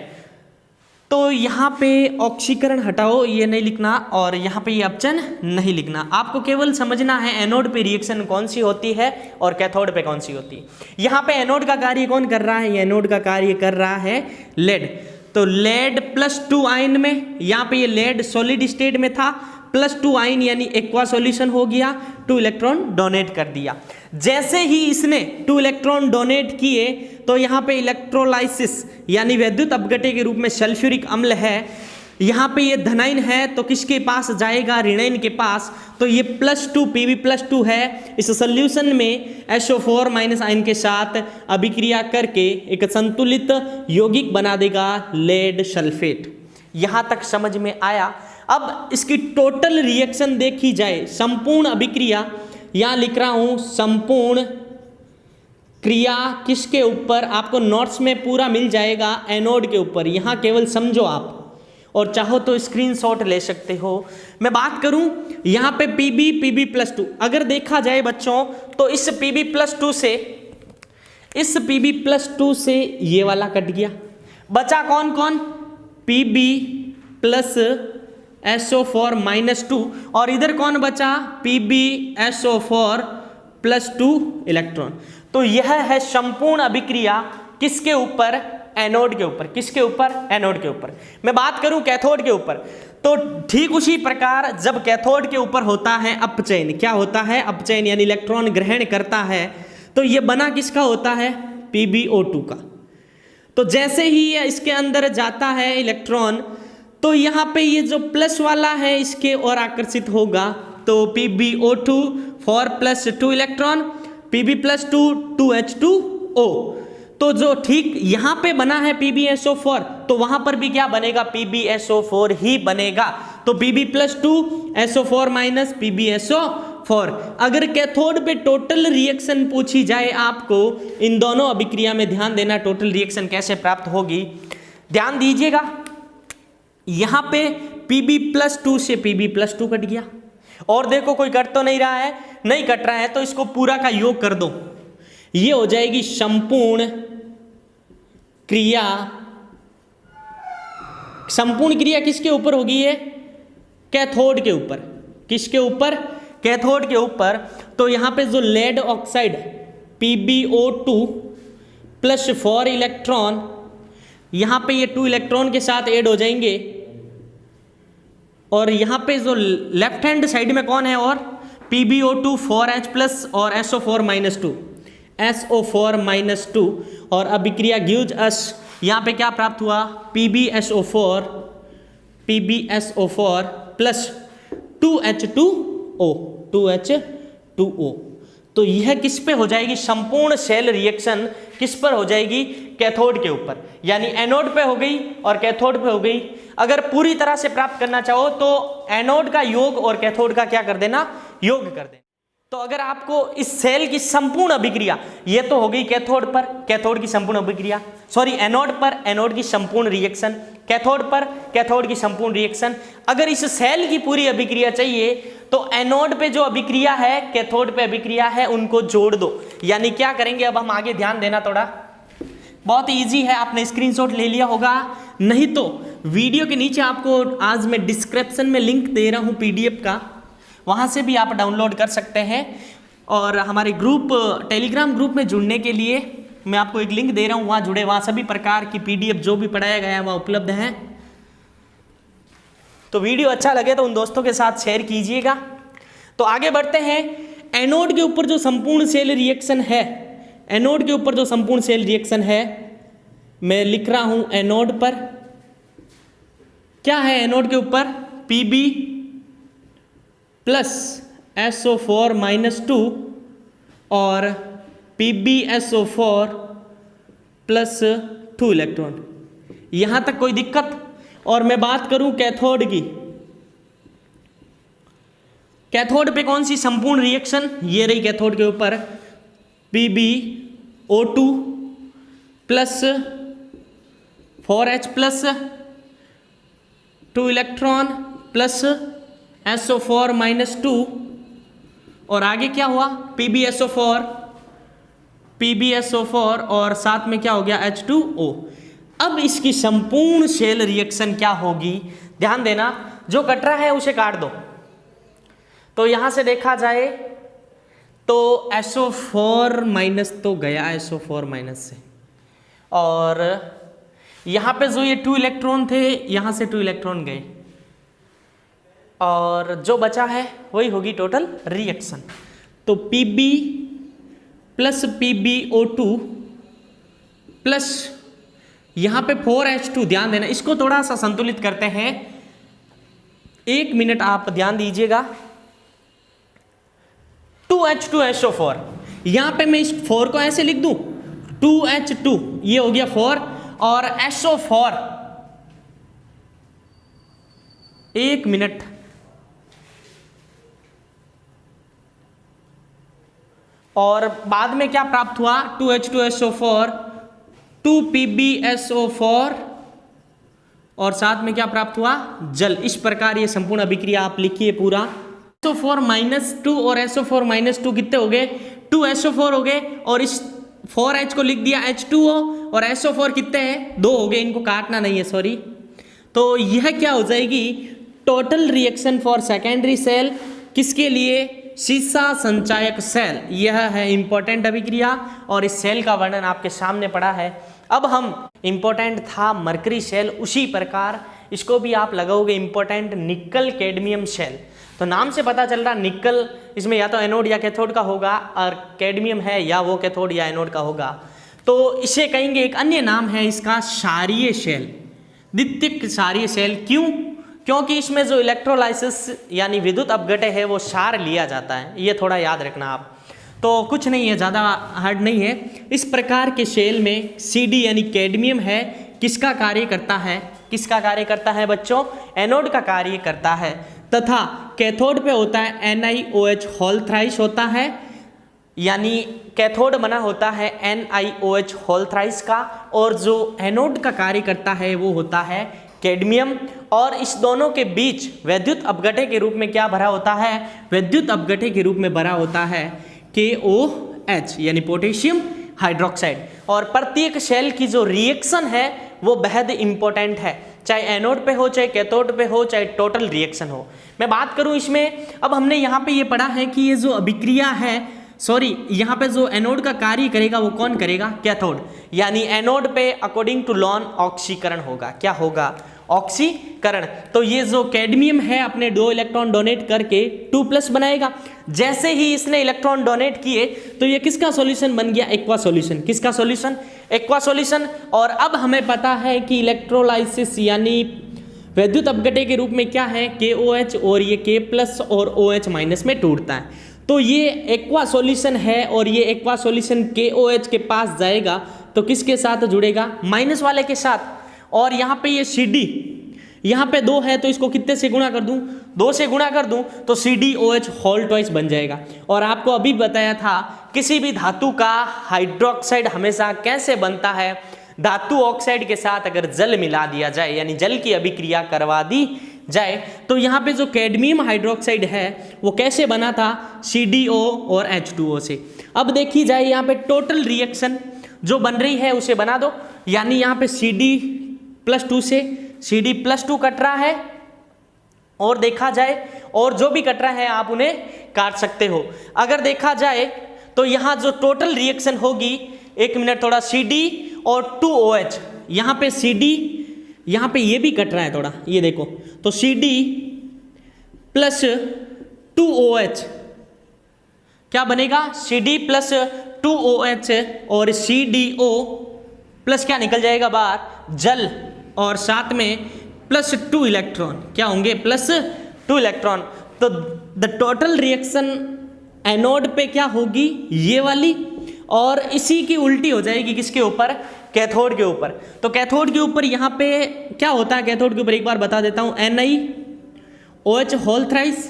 तो यहाँ पे ऑक्सीकरण हटाओ, ये नहीं लिखना, और यहाँ पे ये अपचयन नहीं लिखना। आपको केवल समझना है एनोड पे रिएक्शन कौन सी होती है और कैथोड पे कौन सी होती है। यहाँ पे एनोड का कार्य कौन कर रहा है? एनोड का कार्य कर रहा है लेड। तो लेड +2 आयन में, यहाँ पे ये लेड सॉलिड स्टेट में था, +2 आयन यानी एक्वा सॉल्यूशन हो गया, 2 इलेक्ट्रॉन डोनेट कर दिया। जैसे ही इसने 2 इलेक्ट्रॉन डोनेट किए तो यहाँ पे इलेक्ट्रोलाइसिस यानी विद्युत अपघट्य के रूप में सल्फ्यूरिक अम्ल है, यहाँ पे ये धनायन है तो किसके पास जाएगा? ऋणायन के पास। तो ये +2 Pb+2 है, इस सोल्यूशन में SO4- आयन के साथ अभिक्रिया करके एक संतुलित यौगिक बना देगा लेड सल्फेट। यहाँ तक समझ में आया। अब इसकी टोटल रिएक्शन देखी जाए, संपूर्ण अभिक्रिया, यहाँ लिख रहा हूँ संपूर्ण क्रिया किसके ऊपर? आपको नोट्स में पूरा मिल जाएगा, एनोड के ऊपर। यहाँ केवल समझो आप, और चाहो तो स्क्रीनशॉट ले सकते हो। मैं बात करूं यहाँ पे Pb+2, अगर देखा जाए बच्चों तो इस Pb+2 से ये वाला कट गया, बचा कौन कौन? Pb+SO4-2, और इधर कौन बचा? PbSO4+2 electron. तो यह है संपूर्ण अभिक्रिया किसके ऊपर? एनोड के ऊपर। किसके ऊपर? एनोड के ऊपर। मैं बात करूं कैथोड के ऊपर, तो ठीक उसी प्रकार जब कैथोड के ऊपर होता है अपचयन, क्या होता है? अपचयन यानी इलेक्ट्रॉन ग्रहण करता है, तो ये बना किसका होता है? PbO2 का। तो जैसे ही ये इसके अंदर जाता है इलेक्ट्रॉन, तो यहाँ पे ये जो प्लस वाला है इसके और आकर्षित होगा, तो PbO2 4+2 इलेक्ट्रॉन, Pb+2 2H2O। तो जो ठीक यहाँ पे बना है PbSO4, तो वहां पर भी क्या बनेगा? PbSO4 ही बनेगा। तो Pb+2 SO4- PbSO4। अगर कैथोड पे टोटल रिएक्शन पूछी जाए आपको, इन दोनों अभिक्रिया में ध्यान देना, टोटल रिएक्शन कैसे प्राप्त होगी, ध्यान दीजिएगा। यहाँ पे Pb+2 से Pb+2 कट गया, और देखो कोई कट तो नहीं रहा है, नहीं कट रहा है, तो इसको पूरा का योग कर दो, ये हो जाएगी संपूर्ण क्रिया। संपूर्ण क्रिया किसके ऊपर होगी? ये कैथोड के ऊपर। किसके ऊपर? कैथोड के ऊपर। तो यहाँ पे जो लेड ऑक्साइड PbO2+4 इलेक्ट्रॉन, यहाँ पे ये 2 इलेक्ट्रॉन के साथ ऐड हो जाएंगे, और यहाँ पे जो लेफ्ट हैंड साइड में कौन है? और PbO2 4H+ और SO4-2, और अभिक्रिया गिव्स अस, यहाँ पे क्या प्राप्त हुआ? PbSO4 + 2H2O। तो यह किस पे हो जाएगी, संपूर्ण शेल रिएक्शन किस पर हो जाएगी, कैथोड के ऊपर, यानी एनोड पे हो गई और कैथोड पे हो गई। अगर पूरी तरह से प्राप्त करना चाहो तो एनोड का योग और कैथोड का क्या कर देना, योग कर देना। तो अगर आपको इस सेल की संपूर्ण अभिक्रिया, ये तो हो गई कैथोड पर कैथोड की संपूर्ण अभिक्रिया, सॉरी एनोड पर एनोड की संपूर्ण रिएक्शन, कैथोड पर कैथोड की संपूर्ण रिएक्शन। अगर इस सेल की पूरी अभिक्रिया चाहिए तो एनोड पे जो अभिक्रिया है, कैथोड पे अभिक्रिया है, उनको जोड़ दो। यानी क्या करेंगे, अब हम आगे ध्यान देना, थोड़ा बहुत इजी है, आपने स्क्रीनशॉट ले लिया होगा, नहीं तो वीडियो के नीचे आपको आज मैं डिस्क्रिप्शन में लिंक दे रहा हूं पीडीएफ का, वहां से भी आप डाउनलोड कर सकते हैं। और हमारे ग्रुप, टेलीग्राम ग्रुप में जुड़ने के लिए मैं आपको एक लिंक दे रहा हूं, वहां जुड़े, वहां सभी प्रकार की पीडीएफ जो भी पढ़ाया गया है वहां उपलब्ध है। तो वीडियो अच्छा लगे तो उन दोस्तों के साथ शेयर कीजिएगा। तो आगे बढ़ते हैं। एनोड के ऊपर जो संपूर्ण सेल रिएक्शन है, एनोड के ऊपर जो संपूर्ण सेल रिएक्शन है, मैं लिख रहा हूं एनोड पर क्या है, एनोड के ऊपर Pb प्लस SO4 माइनस 2 और PbSO4 प्लस 2 इलेक्ट्रॉन। यहां तक कोई दिक्कत? और मैं बात करूं कैथोड की, कैथोड पे कौन सी संपूर्ण रिएक्शन, ये रही कैथोड के ऊपर PbO2 plus 4H plus 2 electron plus SO4 minus 2 और आगे क्या हुआ, PbSO4 और साथ में क्या हो गया H2O। अब इसकी संपूर्ण शेल रिएक्शन क्या होगी, ध्यान देना, जो कट रहा है उसे काट दो। तो यहां से देखा जाए तो SO4 माइनस तो गया SO4 माइनस से, और यहां पे जो ये 2 इलेक्ट्रॉन थे यहां से 2 इलेक्ट्रॉन गए, और जो बचा है वही होगी टोटल रिएक्शन। तो Pb प्लस PbO2 प्लस यहां पे 4H2, ध्यान देना, इसको थोड़ा सा संतुलित करते हैं, 1 मिनट आप ध्यान दीजिएगा। 2H2SO4, यहां पे मैं इस 4 को ऐसे लिख दूं, 2H2 ये हो गया 4 और SO4, 1 मिनट, और बाद में क्या प्राप्त हुआ, 2H2SO4 2PbSO4 और साथ में क्या प्राप्त हुआ, जल। इस प्रकार ये संपूर्ण अभिक्रिया आप लिखिए पूरा। SO4 माइनस 2 और SO4 माइनस 2 कितने हो गए, 2SO4 हो गए, और इस 4H को लिख दिया H2O, और SO4 कितने हैं, 2 हो गए, इनको काटना नहीं है, सॉरी। तो यह क्या हो जाएगी, total reaction for secondary cell, किसके लिए, सीसा संचायक सेल। यह है इंपॉर्टेंट अभिक्रिया और इस सेल का वर्णन आपके सामने पड़ा है। अब हम इंपॉर्टेंट था मरकरी सेल, उसी प्रकार इसको भी आप लगाओगे इंपॉर्टेंट निकल कैडमियम सेल। तो नाम से पता चल रहा निकल, इसमें या तो एनोड या कैथोड का होगा, और कैडमियम है या वो कैथोड या एनोड का होगा। तो इसे कहेंगे, एक अन्य नाम है इसका क्षारीय सेल, द्वितीयक क्षारीय सेल। क्यों? क्योंकि इसमें जो इलेक्ट्रोलाइसिस यानी विद्युत अपघटय है वो क्षार लिया जाता है, ये थोड़ा याद रखना आप। तो कुछ नहीं है, ज़्यादा हार्ड नहीं है। इस प्रकार के सेल में Cd यानी कैडमियम है, किसका कार्य करता है, किसका कार्य करता है बच्चों, एनोड का कार्य करता है, तथा कैथोड पे होता है NiOH होल थ्राइस होता है, यानी कैथोड बना होता है NiOH होल थ्राइस का, और जो एनोड का कार्य करता है वो होता है कैडमियम। और इस दोनों के बीच वैद्युत अपघटय के रूप में क्या भरा होता है, वैद्युत अपघटय के रूप में भरा होता है KOH यानी पोटेशियम हाइड्रोक्साइड। और प्रत्येक सेल की जो रिएक्शन है वो बेहद इंपॉर्टेंट है, चाहे एनोड पे हो, चाहे कैथोड पे हो, चाहे टोटल रिएक्शन हो। मैं बात करूं इसमें, अब हमने यहाँ पे ये पढ़ा है कि ये जो अभिक्रिया है, सॉरी, यहाँ पे जो एनोड का कार्य करेगा वो कौन करेगा, कैथोड। यानी एनोड पे अकॉर्डिंग टू लॉन ऑक्सीकरण होगा, क्या होगा, ऑक्सीकरण। तो ये जो कैडमियम है अपने 2 इलेक्ट्रॉन डोनेट करके 2+ बनाएगा। जैसे ही इसने इलेक्ट्रॉन डोनेट किए तो ये किसका सॉल्यूशन बन गया, एक्वा सॉल्यूशन। किसका सॉल्यूशन, एक्वा सॉल्यूशन। और अब हमें पता है कि इलेक्ट्रोलाइसिस यानी वैद्युत अपघटय के रूप में क्या है, KOH, और ये K+ और OH- में टूटता है। तो ये एक्वा सॉल्यूशन है और ये एक्वा सॉल्यूशन KOH के पास जाएगा तो किसके साथ जुड़ेगा, माइनस वाले के साथ। और यहाँ पे ये CD यहाँ पे 2 है तो इसको कितने से गुणा कर दूं, 2 से गुणा कर दूं तो CdOH होल ट्वाइस बन जाएगा। और आपको अभी बताया था किसी भी धातु का हाइड्रोक्साइड हमेशा कैसे बनता है, धातु ऑक्साइड के साथ अगर जल मिला दिया जाए यानी जल की अभिक्रिया करवा दी जाए तो यहाँ पे जो कैडमियम हाइड्रोक्साइड है वो कैसे बना था, CdO और H2O से। अब देखी जाए यहाँ पे टोटल रिएक्शन जो बन रही है उसे बना दो, यानी यहाँ पे CD+2 से CD+2 कट रहा है और देखा जाए और जो भी कट रहा है आप उन्हें काट सकते हो। अगर देखा जाए तो यहाँ जो टोटल रिएक्शन होगी, एक मिनट थोड़ा, CD और 2OH, यहाँ पे CD, यहाँ पे ये भी कट रहा है थोड़ा, ये देखो, तो CD प्लस 2OH क्या बनेगा, CD प्लस 2OH और CDO प्लस क्या निकल जाएगा बाहर, जल, और साथ में प्लस 2 इलेक्ट्रॉन, क्या होंगे, प्लस 2 इलेक्ट्रॉन। तो द टोटल रिएक्शन एनोड पे क्या होगी, ये वाली, और इसी की उल्टी हो जाएगी किसके ऊपर, कैथोड के ऊपर। तो कैथोड के ऊपर यहाँ पे क्या होता है, कैथोड के ऊपर एक बार बता देता हूँ, NiOH होल थ्राइस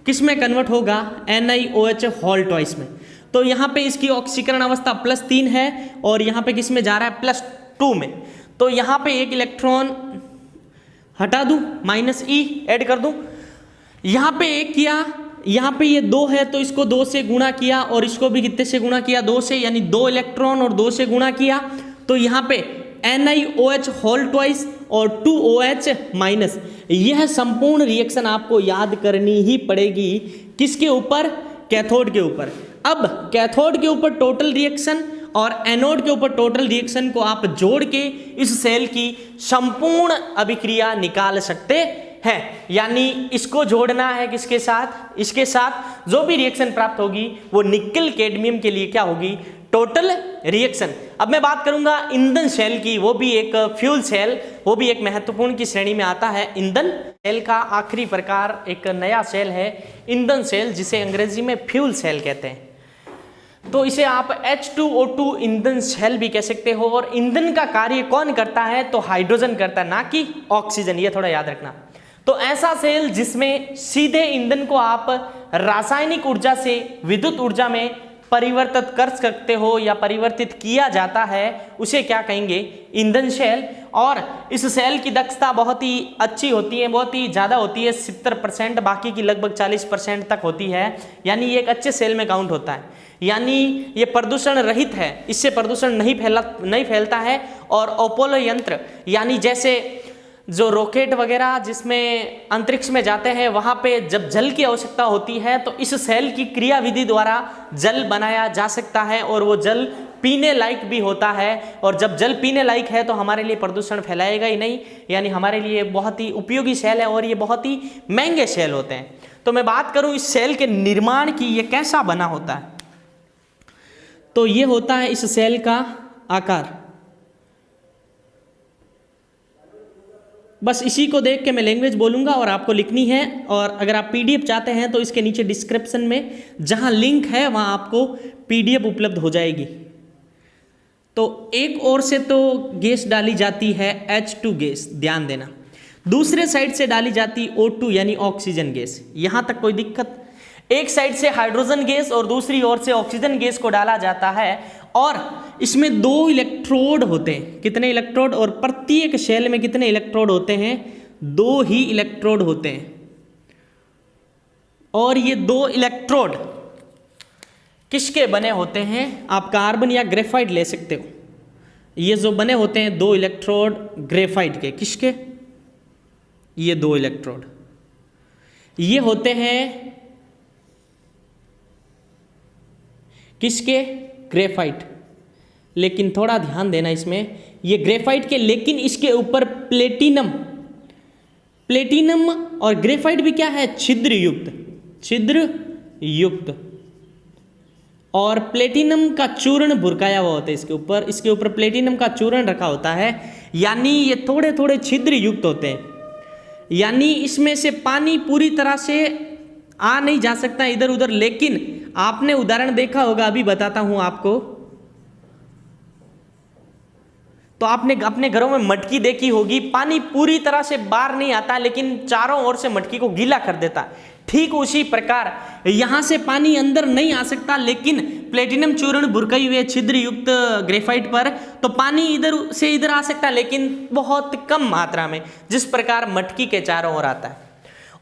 किस में कन्वर्ट होगा, NiOH होल ट्वाइस में। तो यहाँ पे इसकी ऑक्सीकरण अवस्था +3 है और यहाँ पे किस में जा रहा है, +2 में। तो यहाँ पे एक इलेक्ट्रॉन हटा दूं, -E ऐड कर दूं, यहाँ पे एक किया, यहाँ पे ये 2 है तो इसको 2 से गुणा किया और इसको भी कितने से गुणा किया, 2 से, यानी 2 इलेक्ट्रॉन और 2 से गुणा किया तो यहाँ पे NiOH होल ट्वाइस और 2OH माइनस। यह संपूर्ण रिएक्शन आपको याद करनी ही पड़ेगी, किसके ऊपर, कैथोड के ऊपर। अब कैथोड के ऊपर टोटल रिएक्शन और एनोड के ऊपर टोटल रिएक्शन को आप जोड़ के इस सेल की संपूर्ण अभिक्रिया निकाल सकते हैं। यानी इसको जोड़ना है किसके साथ, इसके साथ जो भी रिएक्शन प्राप्त होगी वो निकल कैडमियम के लिए क्या होगी, टोटल रिएक्शन। अब मैं बात करूंगा ईंधन सेल की, वो भी एक फ्यूल सेल, वो भी एक महत्वपूर्ण की श्रेणी में आता है। ईंधन सेल का आखिरी प्रकार एक नया सेल है ईंधन सेल, जिसे अंग्रेजी में फ्यूल सेल कहते हैं। तो इसे आप H2O2 ईंधन सेल भी कह सकते हो। और ईंधन का कार्य कौन करता है, तो हाइड्रोजन करता है, ना कि ऑक्सीजन, ये थोड़ा याद रखना। तो ऐसा सेल जिसमें सीधे ईंधन को आप रासायनिक ऊर्जा से विद्युत ऊर्जा में परिवर्तित कर सकते हो या परिवर्तित किया जाता है, उसे क्या कहेंगे, ईंधन सेल। और इस सेल की दक्षता बहुत ही अच्छी होती है, बहुत ही ज़्यादा होती है, 70%, बाकी की लगभग 40% तक होती है। यानी ये एक अच्छे सेल में काउंट होता है, यानी ये प्रदूषण रहित है, इससे प्रदूषण नहीं फैलता है। और अपोलो यंत्र, यानी जैसे जो रॉकेट वगैरह जिसमें अंतरिक्ष में जाते हैं, वहाँ पे जब जल की आवश्यकता होती है तो इस सेल की क्रिया विधि द्वारा जल बनाया जा सकता है और वो जल पीने लायक भी होता है। और जब जल पीने लायक है तो हमारे लिए प्रदूषण फैलाएगा ही नहीं, यानी हमारे लिए बहुत ही उपयोगी सेल है और ये बहुत ही महंगे सेल होते हैं। तो मैं बात करूँ इस सेल के निर्माण की, ये कैसा बना होता है, तो ये होता है इस सेल का आकार। बस इसी को देख के मैं लैंग्वेज बोलूँगा और आपको लिखनी है। और अगर आप PDF चाहते हैं तो इसके नीचे डिस्क्रिप्शन में जहाँ लिंक है वहाँ आपको PDF उपलब्ध हो जाएगी। तो एक ओर से तो गैस डाली जाती है H2 गैस, ध्यान देना, दूसरे साइड से डाली जाती O2 यानी ऑक्सीजन गैस। यहाँ तक कोई दिक्कत, एक साइड से हाइड्रोजन गैस और दूसरी ओर से ऑक्सीजन गैस को डाला जाता है। और इसमें 2 इलेक्ट्रोड होते हैं, कितने इलेक्ट्रोड, और प्रत्येक सेल में कितने इलेक्ट्रोड होते हैं, 2 ही इलेक्ट्रोड होते हैं। और ये 2 इलेक्ट्रोड किसके बने होते हैं, आप कार्बन या ग्रेफाइट ले सकते हो। ये जो बने होते हैं 2 इलेक्ट्रोड ग्रेफाइट के, किसके, ये 2 इलेक्ट्रोड ये होते हैं किसके, ग्रेफाइट। लेकिन थोड़ा ध्यान देना इसमें, ये ग्रेफाइट के, लेकिन इसके ऊपर प्लेटिनम और ग्रेफाइट भी क्या है, छिद्र युक्त। और प्लेटिनम का चूर्ण भुरकाया हुआ होता है इसके ऊपर प्लेटिनम का चूर्ण रखा होता है। यानी ये थोड़े थोड़े छिद्र युक्त होते हैं, यानी इसमें से पानी पूरी तरह से आ नहीं जा सकता इधर उधर। लेकिन आपने उदाहरण देखा होगा, अभी बताता हूं आपको, तो आपने अपने घरों में मटकी देखी होगी, पानी पूरी तरह से बाहर नहीं आता लेकिन चारों ओर से मटकी को गीला कर देता। ठीक उसी प्रकार यहां से पानी अंदर नहीं आ सकता, लेकिन प्लेटिनम चूर्ण बुरकई हुए छिद्र युक्त ग्रेफाइट पर तो पानी इधर से इधर आ सकता, लेकिन बहुत कम मात्रा में, जिस प्रकार मटकी के चारों ओर आता है।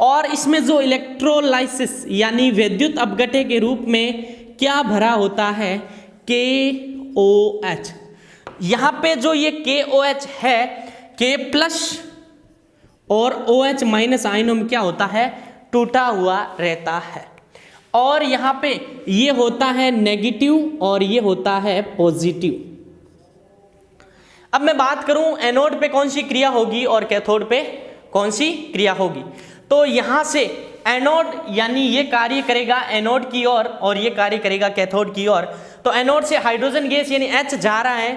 और इसमें जो इलेक्ट्रोलाइसिस यानी विद्युत अपघट्य के रूप में क्या भरा होता है, KOH। यहां पे जो ये KOH है, K प्लस और OH माइनस आयनों में क्या होता है, टूटा हुआ रहता है। और यहां पे ये होता है नेगेटिव और ये होता है पॉजिटिव। अब मैं बात करूं एनोड पे कौन सी क्रिया होगी और कैथोड पे कौन सी क्रिया होगी। तो यहां से एनोड यानी ये कार्य करेगा एनोड की ओर और ये कार्य करेगा कैथोड की ओर। तो एनोड से हाइड्रोजन गैस यानी H जा रहा है,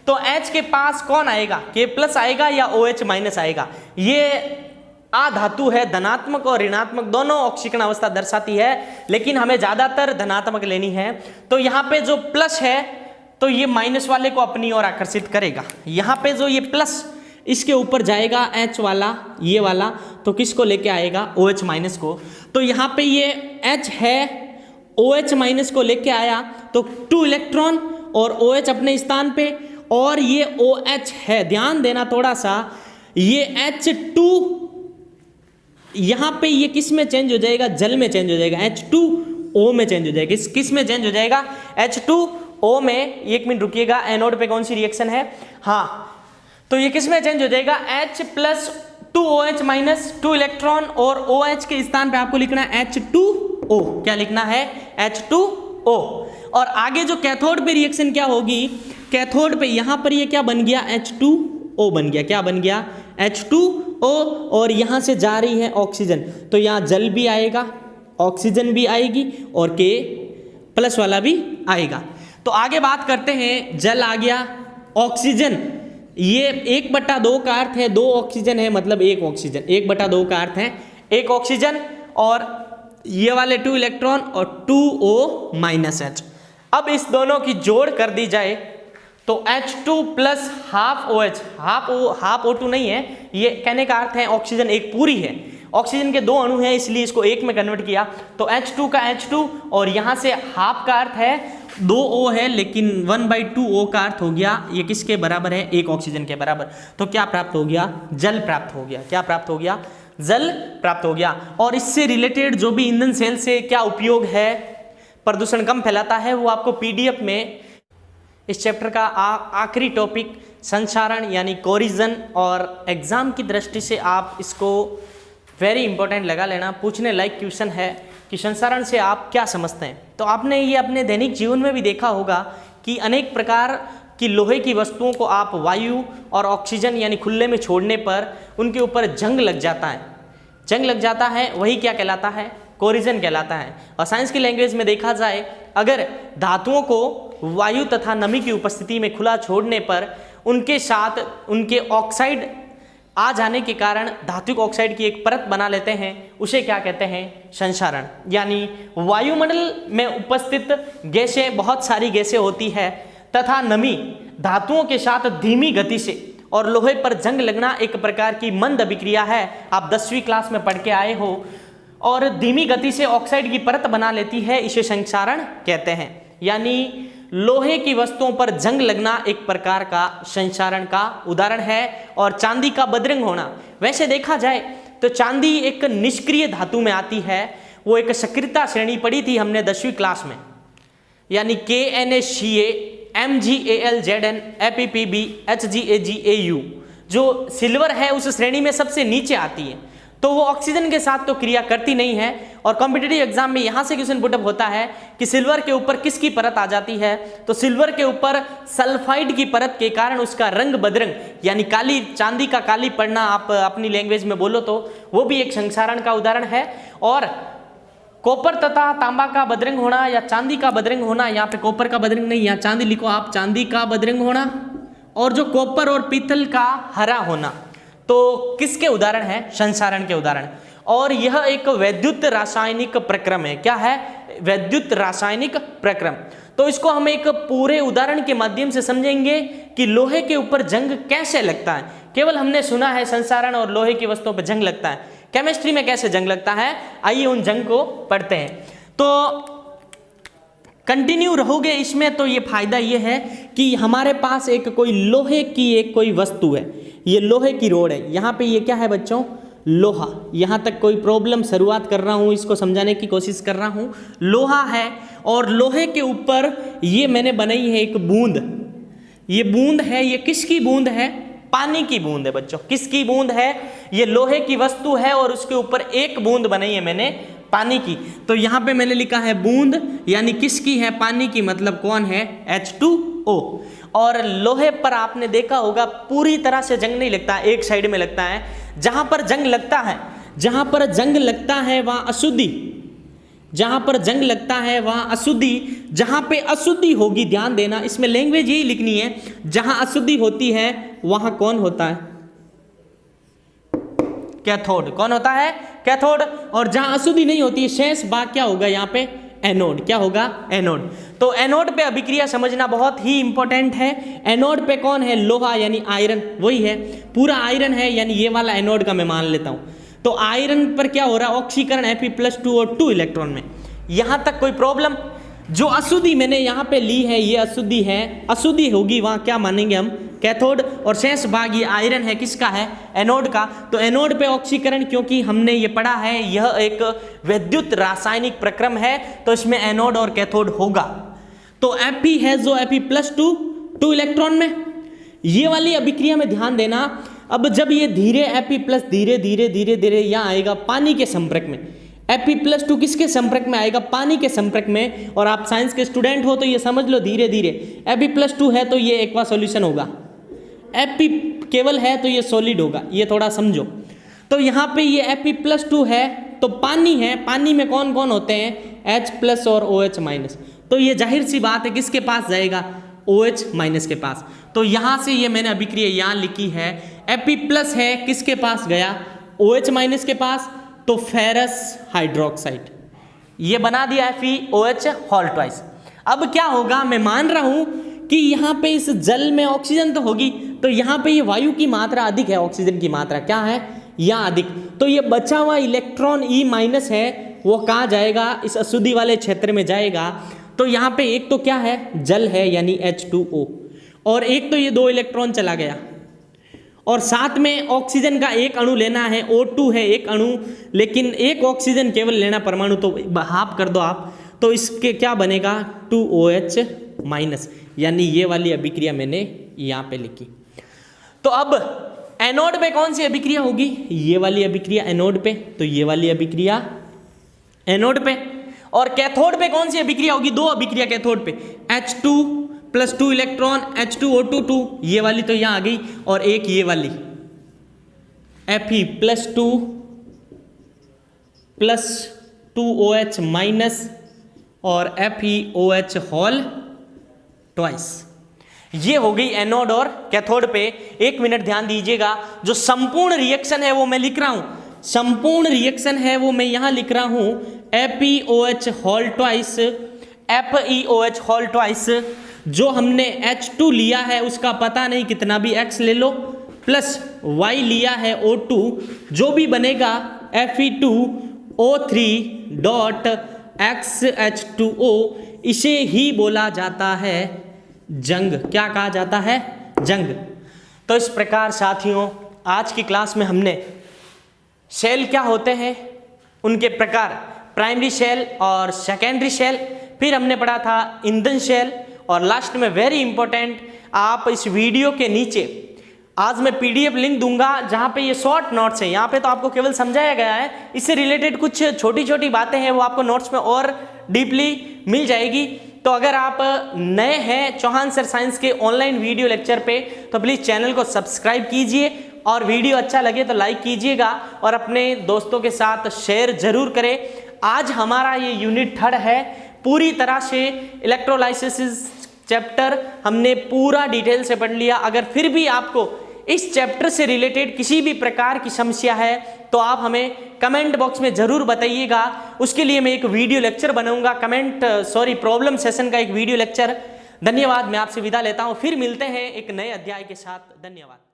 तो H के पास कौन आएगा, K प्लस आएगा या OH माइनस आएगा। ये आ धातु है, धनात्मक और ऋणात्मक दोनों ऑक्सीकरण अवस्था दर्शाती है, लेकिन हमें ज्यादातर धनात्मक लेनी है। तो यहाँ पे जो प्लस है तो ये माइनस वाले को अपनी ओर आकर्षित करेगा। यहाँ पे जो ये प्लस इसके ऊपर जाएगा H वाला, ये वाला, तो किसको लेके आएगा, OH माइनस को। तो यहाँ पे ये H है, OH माइनस को लेके आया, तो 2 इलेक्ट्रॉन और OH अपने स्थान पे, और ये OH है। ध्यान देना थोड़ा सा, ये H2 यहां पे ये किस में चेंज हो जाएगा, जल में चेंज हो जाएगा, H2O में चेंज हो जाएगा। किस में चेंज हो जाएगा, H2O में। एक मिनट रुकिएगा, एनोड पे कौन सी रिएक्शन है, हाँ, तो ये किस में चेंज हो जाएगा, H plus 2OH minus 2 electron, और OH के स्थान पे आपको लिखना है H2O। क्या लिखना है, H2O। और आगे जो कैथोड पे रिएक्शन क्या होगी, कैथोड पे यहां पर ये क्या बन गया, H2O बन गया। क्या बन गया, H2O, और यहां से जा रही है ऑक्सीजन, तो यहां जल भी आएगा, ऑक्सीजन भी आएगी और K प्लस वाला भी आएगा। तो आगे बात करते हैं, जल आ गया, ऑक्सीजन, ये 1/2 का अर्थ है 2 ऑक्सीजन है, मतलब 1 ऑक्सीजन, 1/2 का अर्थ है 1 ऑक्सीजन, और ये वाले 2 इलेक्ट्रॉन और 2O माइनस H। अब इस दोनों की जोड़ कर दी जाए तो H2 plus half OH, half O2 नहीं है, ये कहने का अर्थ है ऑक्सीजन एक पूरी है, ऑक्सीजन के 2 अणु हैं इसलिए इसको 1 में कन्वर्ट किया, तो H2 का H2, और यहाँ से हाफ का अर्थ है 2O है, लेकिन 1/2O का अर्थ हो गया, ये किसके बराबर है, 1 ऑक्सीजन के बराबर। तो क्या प्राप्त हो गया, जल प्राप्त हो गया। क्या प्राप्त हो गया, जल प्राप्त हो गया। और इससे रिलेटेड जो भी ईंधन सेल से क्या उपयोग है, प्रदूषण कम फैलाता है, वो आपको PDF में इस चैप्टर का आखिरी टॉपिक संचारण यानी कोरिजन, और एग्जाम की दृष्टि से आप इसको वेरी इंपॉर्टेंट लगा लेना। पूछने लायक क्वेश्चन है कि संचारण से आप क्या समझते हैं। तो आपने ये अपने दैनिक जीवन में भी देखा होगा कि अनेक प्रकार की लोहे की वस्तुओं को आप वायु और ऑक्सीजन यानी खुले में छोड़ने पर उनके ऊपर जंग लग जाता है, जंग लग जाता है, वही क्या कहलाता है, कोरिजन कहलाता है। और साइंस की लैंग्वेज में देखा जाए, अगर धातुओं को वायु तथा नमी की उपस्थिति में खुला छोड़ने पर उनके साथ उनके ऑक्साइड आ जाने के कारण धात्विक ऑक्साइड की एक परत बना लेते हैं, उसे क्या कहते हैं, संचारण। यानी वायुमंडल में उपस्थित गैसें, बहुत सारी गैसें होती है, तथा नमी धातुओं के साथ धीमी गति से और लोहे पर जंग लगना एक प्रकार की मंद अभिक्रिया है, आप 10वीं क्लास में पढ़ के आए हो, और धीमी गति से ऑक्साइड की परत बना लेती है, इसे संचारण कहते हैं। यानी लोहे की वस्तुओं पर जंग लगना एक प्रकार का संचारण का उदाहरण है। और चांदी का बदरंग होना, वैसे देखा जाए तो चांदी एक निष्क्रिय धातु में आती है, वो एक सक्रियता श्रेणी पढ़ी थी हमने 10वीं क्लास में, यानी KNaCa MgAl Zn AppB HgAgAu, जो सिल्वर है उस श्रेणी में सबसे नीचे आती है, तो वो ऑक्सीजन के साथ तो क्रिया करती नहीं है। और कॉम्पिटिटिव एग्जाम में यहाँ से क्वेश्चन पुटअप होता है कि सिल्वर के ऊपर किसकी परत आ जाती है, तो सिल्वर के ऊपर सल्फाइड की परत के कारण उसका रंग बदरंग यानी काली, चांदी का काली पड़ना आप अपनी लैंग्वेज में बोलो तो वो भी एक संचारण का उदाहरण है। और कॉपर तथा तांबा का बदरंग होना या चांदी का बदरंग होना, यहाँ पे कॉपर का बदरंग नहीं, यहाँ चांदी लिखो आप, चांदी का बदरंग होना, और जो कॉपर और पीतल का हरा होना, तो किसके उदाहरण है, संचारण के उदाहरण। और यह एक वैद्युत रासायनिक प्रक्रम है। क्या है? वैद्युत रासायनिक प्रक्रम। तो इसको हम एक पूरे उदाहरण के माध्यम से समझेंगे कि लोहे के ऊपर जंग कैसे लगता है। केवल हमने सुना है संसारण और लोहे की वस्तुओं पर जंग लगता है, केमिस्ट्री में कैसे जंग लगता है, आइए उन जंग को पढ़ते हैं। तो कंटिन्यू रहोगे इसमें तो ये फायदा ये है कि हमारे पास एक कोई लोहे की एक कोई वस्तु है, ये लोहे की रोड है, यहाँ पे ये क्या है बच्चों? लोहा। यहाँ तक कोई प्रॉब्लम? शुरुआत कर रहा हूँ, इसको समझाने की कोशिश कर रहा हूँ। लोहा है और लोहे के ऊपर ये मैंने बनाई है एक बूंद। ये बूंद है, ये किसकी बूंद है? पानी की बूंद है बच्चों। किसकी बूंद है? ये लोहे की वस्तु है और उसके ऊपर एक बूंद बनाई है मैंने पानी की। तो यहाँ पे मैंने लिखा है बूंद, यानी किसकी है? पानी की। मतलब कौन है? H2O। और लोहे पर आपने देखा होगा पूरी तरह से जंग नहीं लगता, एक साइड में लगता है। जहां पर जंग लगता है, जहां पर जंग लगता है वहां अशुद्धि, जहां पर जंग लगता है वहां अशुद्धि, जहां पे अशुद्धि होगी, ध्यान देना इसमें लैंग्वेज यही लिखनी है, जहां अशुद्धि होती है वहां कौन होता है? कैथोड। कौन होता है? कैथोड। और जहां अशुद्धि नहीं होती है, शेष भाग क्या होगा यहाँ पे? एनोड। क्या होगा? एनोड। तो एनोड पे अभिक्रिया समझना बहुत ही इंपॉर्टेंट है। एनोड पे कौन है? लोहा यानी आयरन, वही है, पूरा आयरन है, यानी ये वाला एनोड का मैं मान लेता हूं। तो आयरन पर क्या हो रहा है? ऑक्सीकरण Fe+2 और 2 इलेक्ट्रॉन में। यहां तक कोई प्रॉब्लम? जो अशुद्धि मैंने यहाँ पे ली है, ये अशुद्धि है, अशुद्धि होगी वहां क्या मानेंगे हम? कैथोड। और शेष भाग ये आयरन है, किसका है? एनोड का। तो एनोड पे ऑक्सीकरण, क्योंकि हमने ये पढ़ा है यह एक वैद्युत रासायनिक प्रक्रम है, तो इसमें एनोड और कैथोड होगा। तो Fe है जो Fe+2 2 इलेक्ट्रॉन में, ये वाली अभिक्रिया में ध्यान देना। अब जब ये धीरे Fe+ धीरे धीरे धीरे धीरे यहाँ आएगा पानी के संपर्क में, Fe+2 किसके संपर्क में आएगा? पानी के संपर्क में। और आप साइंस के स्टूडेंट हो तो ये समझ लो धीरे धीरे, Fe+2 है तो ये एक्वा सॉल्यूशन होगा, Fe केवल है तो ये सॉलिड होगा, ये थोड़ा समझो। तो यहाँ पे ये Fe+2 है तो पानी है, पानी में कौन कौन होते हैं? H+ और OH-। तो ये जाहिर सी बात है किसके पास जाएगा? OH- के पास। तो यहाँ से ये मैंने अभिक्रिया यहाँ लिखी है, Fe+ है, किसके पास गया? OH- के पास। तो फेरस हाइड्रोक्साइड, ये बना दिया FeOH2। अब क्या होगा? मैं मान रहा हूं कि यहाँ पे इस जल में ऑक्सीजन तो होगी, तो यहाँ पे ये वायु की मात्रा अधिक है, ऑक्सीजन की मात्रा क्या है? यहाँ अधिक। तो ये बचा हुआ इलेक्ट्रॉन E- है, वो कहाँ जाएगा? इस अशुद्धि वाले क्षेत्र में जाएगा। तो यहाँ पे एक तो क्या है? जल है यानी H2O, और एक तो ये 2 इलेक्ट्रॉन चला गया, और साथ में ऑक्सीजन का एक अणु लेना है, O2 है एक अणु, लेकिन एक ऑक्सीजन केवल लेना परमाणु, तो हाफ कर दो आप, तो इसके क्या बनेगा? 2OH-, यानी ये वाली अभिक्रिया मैंने यहाँ पे लिखी। तो अब एनोड पे कौन सी अभिक्रिया होगी? ये वाली अभिक्रिया एनोड पे, तो ये वाली अभिक्रिया एनोड पे। और कैथोड पे कौन सी अभिक्रिया होगी? 2 अभिक्रिया कैथोड पे, H2+2 इलेक्ट्रॉन, H2O2, ये वाली तो यहाँ आ गई, और एक ये वाली Fe+2 + 2OH- और FeOH2। ये हो गई एनोड और कैथोड पे। एक मिनट ध्यान दीजिएगा, जो संपूर्ण रिएक्शन है वो मैं लिख रहा हूं, संपूर्ण रिएक्शन है वो मैं यहां लिख रहा हूं FeOH2। जो हमने H2 लिया है उसका पता नहीं कितना भी X ले लो, प्लस Y लिया है O2, जो भी बनेगा Fe2O3.XH2O, इसे ही बोला जाता है जंग। क्या कहा जाता है? जंग। तो इस प्रकार साथियों आज की क्लास में हमने शेल क्या होते हैं, उनके प्रकार, प्राइमरी शेल और सेकेंडरी शेल, फिर हमने पढ़ा था ईंधन शेल, और लास्ट में वेरी इंपॉर्टेंट, आप इस वीडियो के नीचे आज मैं PDF लिंक दूंगा जहां पे ये शॉर्ट नोट्स हैं। यहाँ पे तो आपको केवल समझाया गया है, इससे रिलेटेड कुछ छोटी छोटी बातें हैं वो आपको नोट्स में और डीपली मिल जाएगी। तो अगर आप नए हैं चौहान सर साइंस के ऑनलाइन वीडियो लेक्चर पे, तो प्लीज़ चैनल को सब्सक्राइब कीजिए, और वीडियो अच्छा लगे तो लाइक कीजिएगा, और अपने दोस्तों के साथ शेयर जरूर करें। आज हमारा ये यूनिट 3 है, पूरी तरह से इलेक्ट्रोलाइसिस चैप्टर हमने पूरा डिटेल से पढ़ लिया। अगर फिर भी आपको इस चैप्टर से रिलेटेड किसी भी प्रकार की समस्या है तो आप हमें कमेंट बॉक्स में जरूर बताइएगा। उसके लिए मैं एक वीडियो लेक्चर बनाऊंगा, प्रॉब्लम सेशन का एक वीडियो लेक्चर। धन्यवाद, मैं आपसे विदा लेता हूं, फिर मिलते हैं एक नए अध्याय के साथ। धन्यवाद।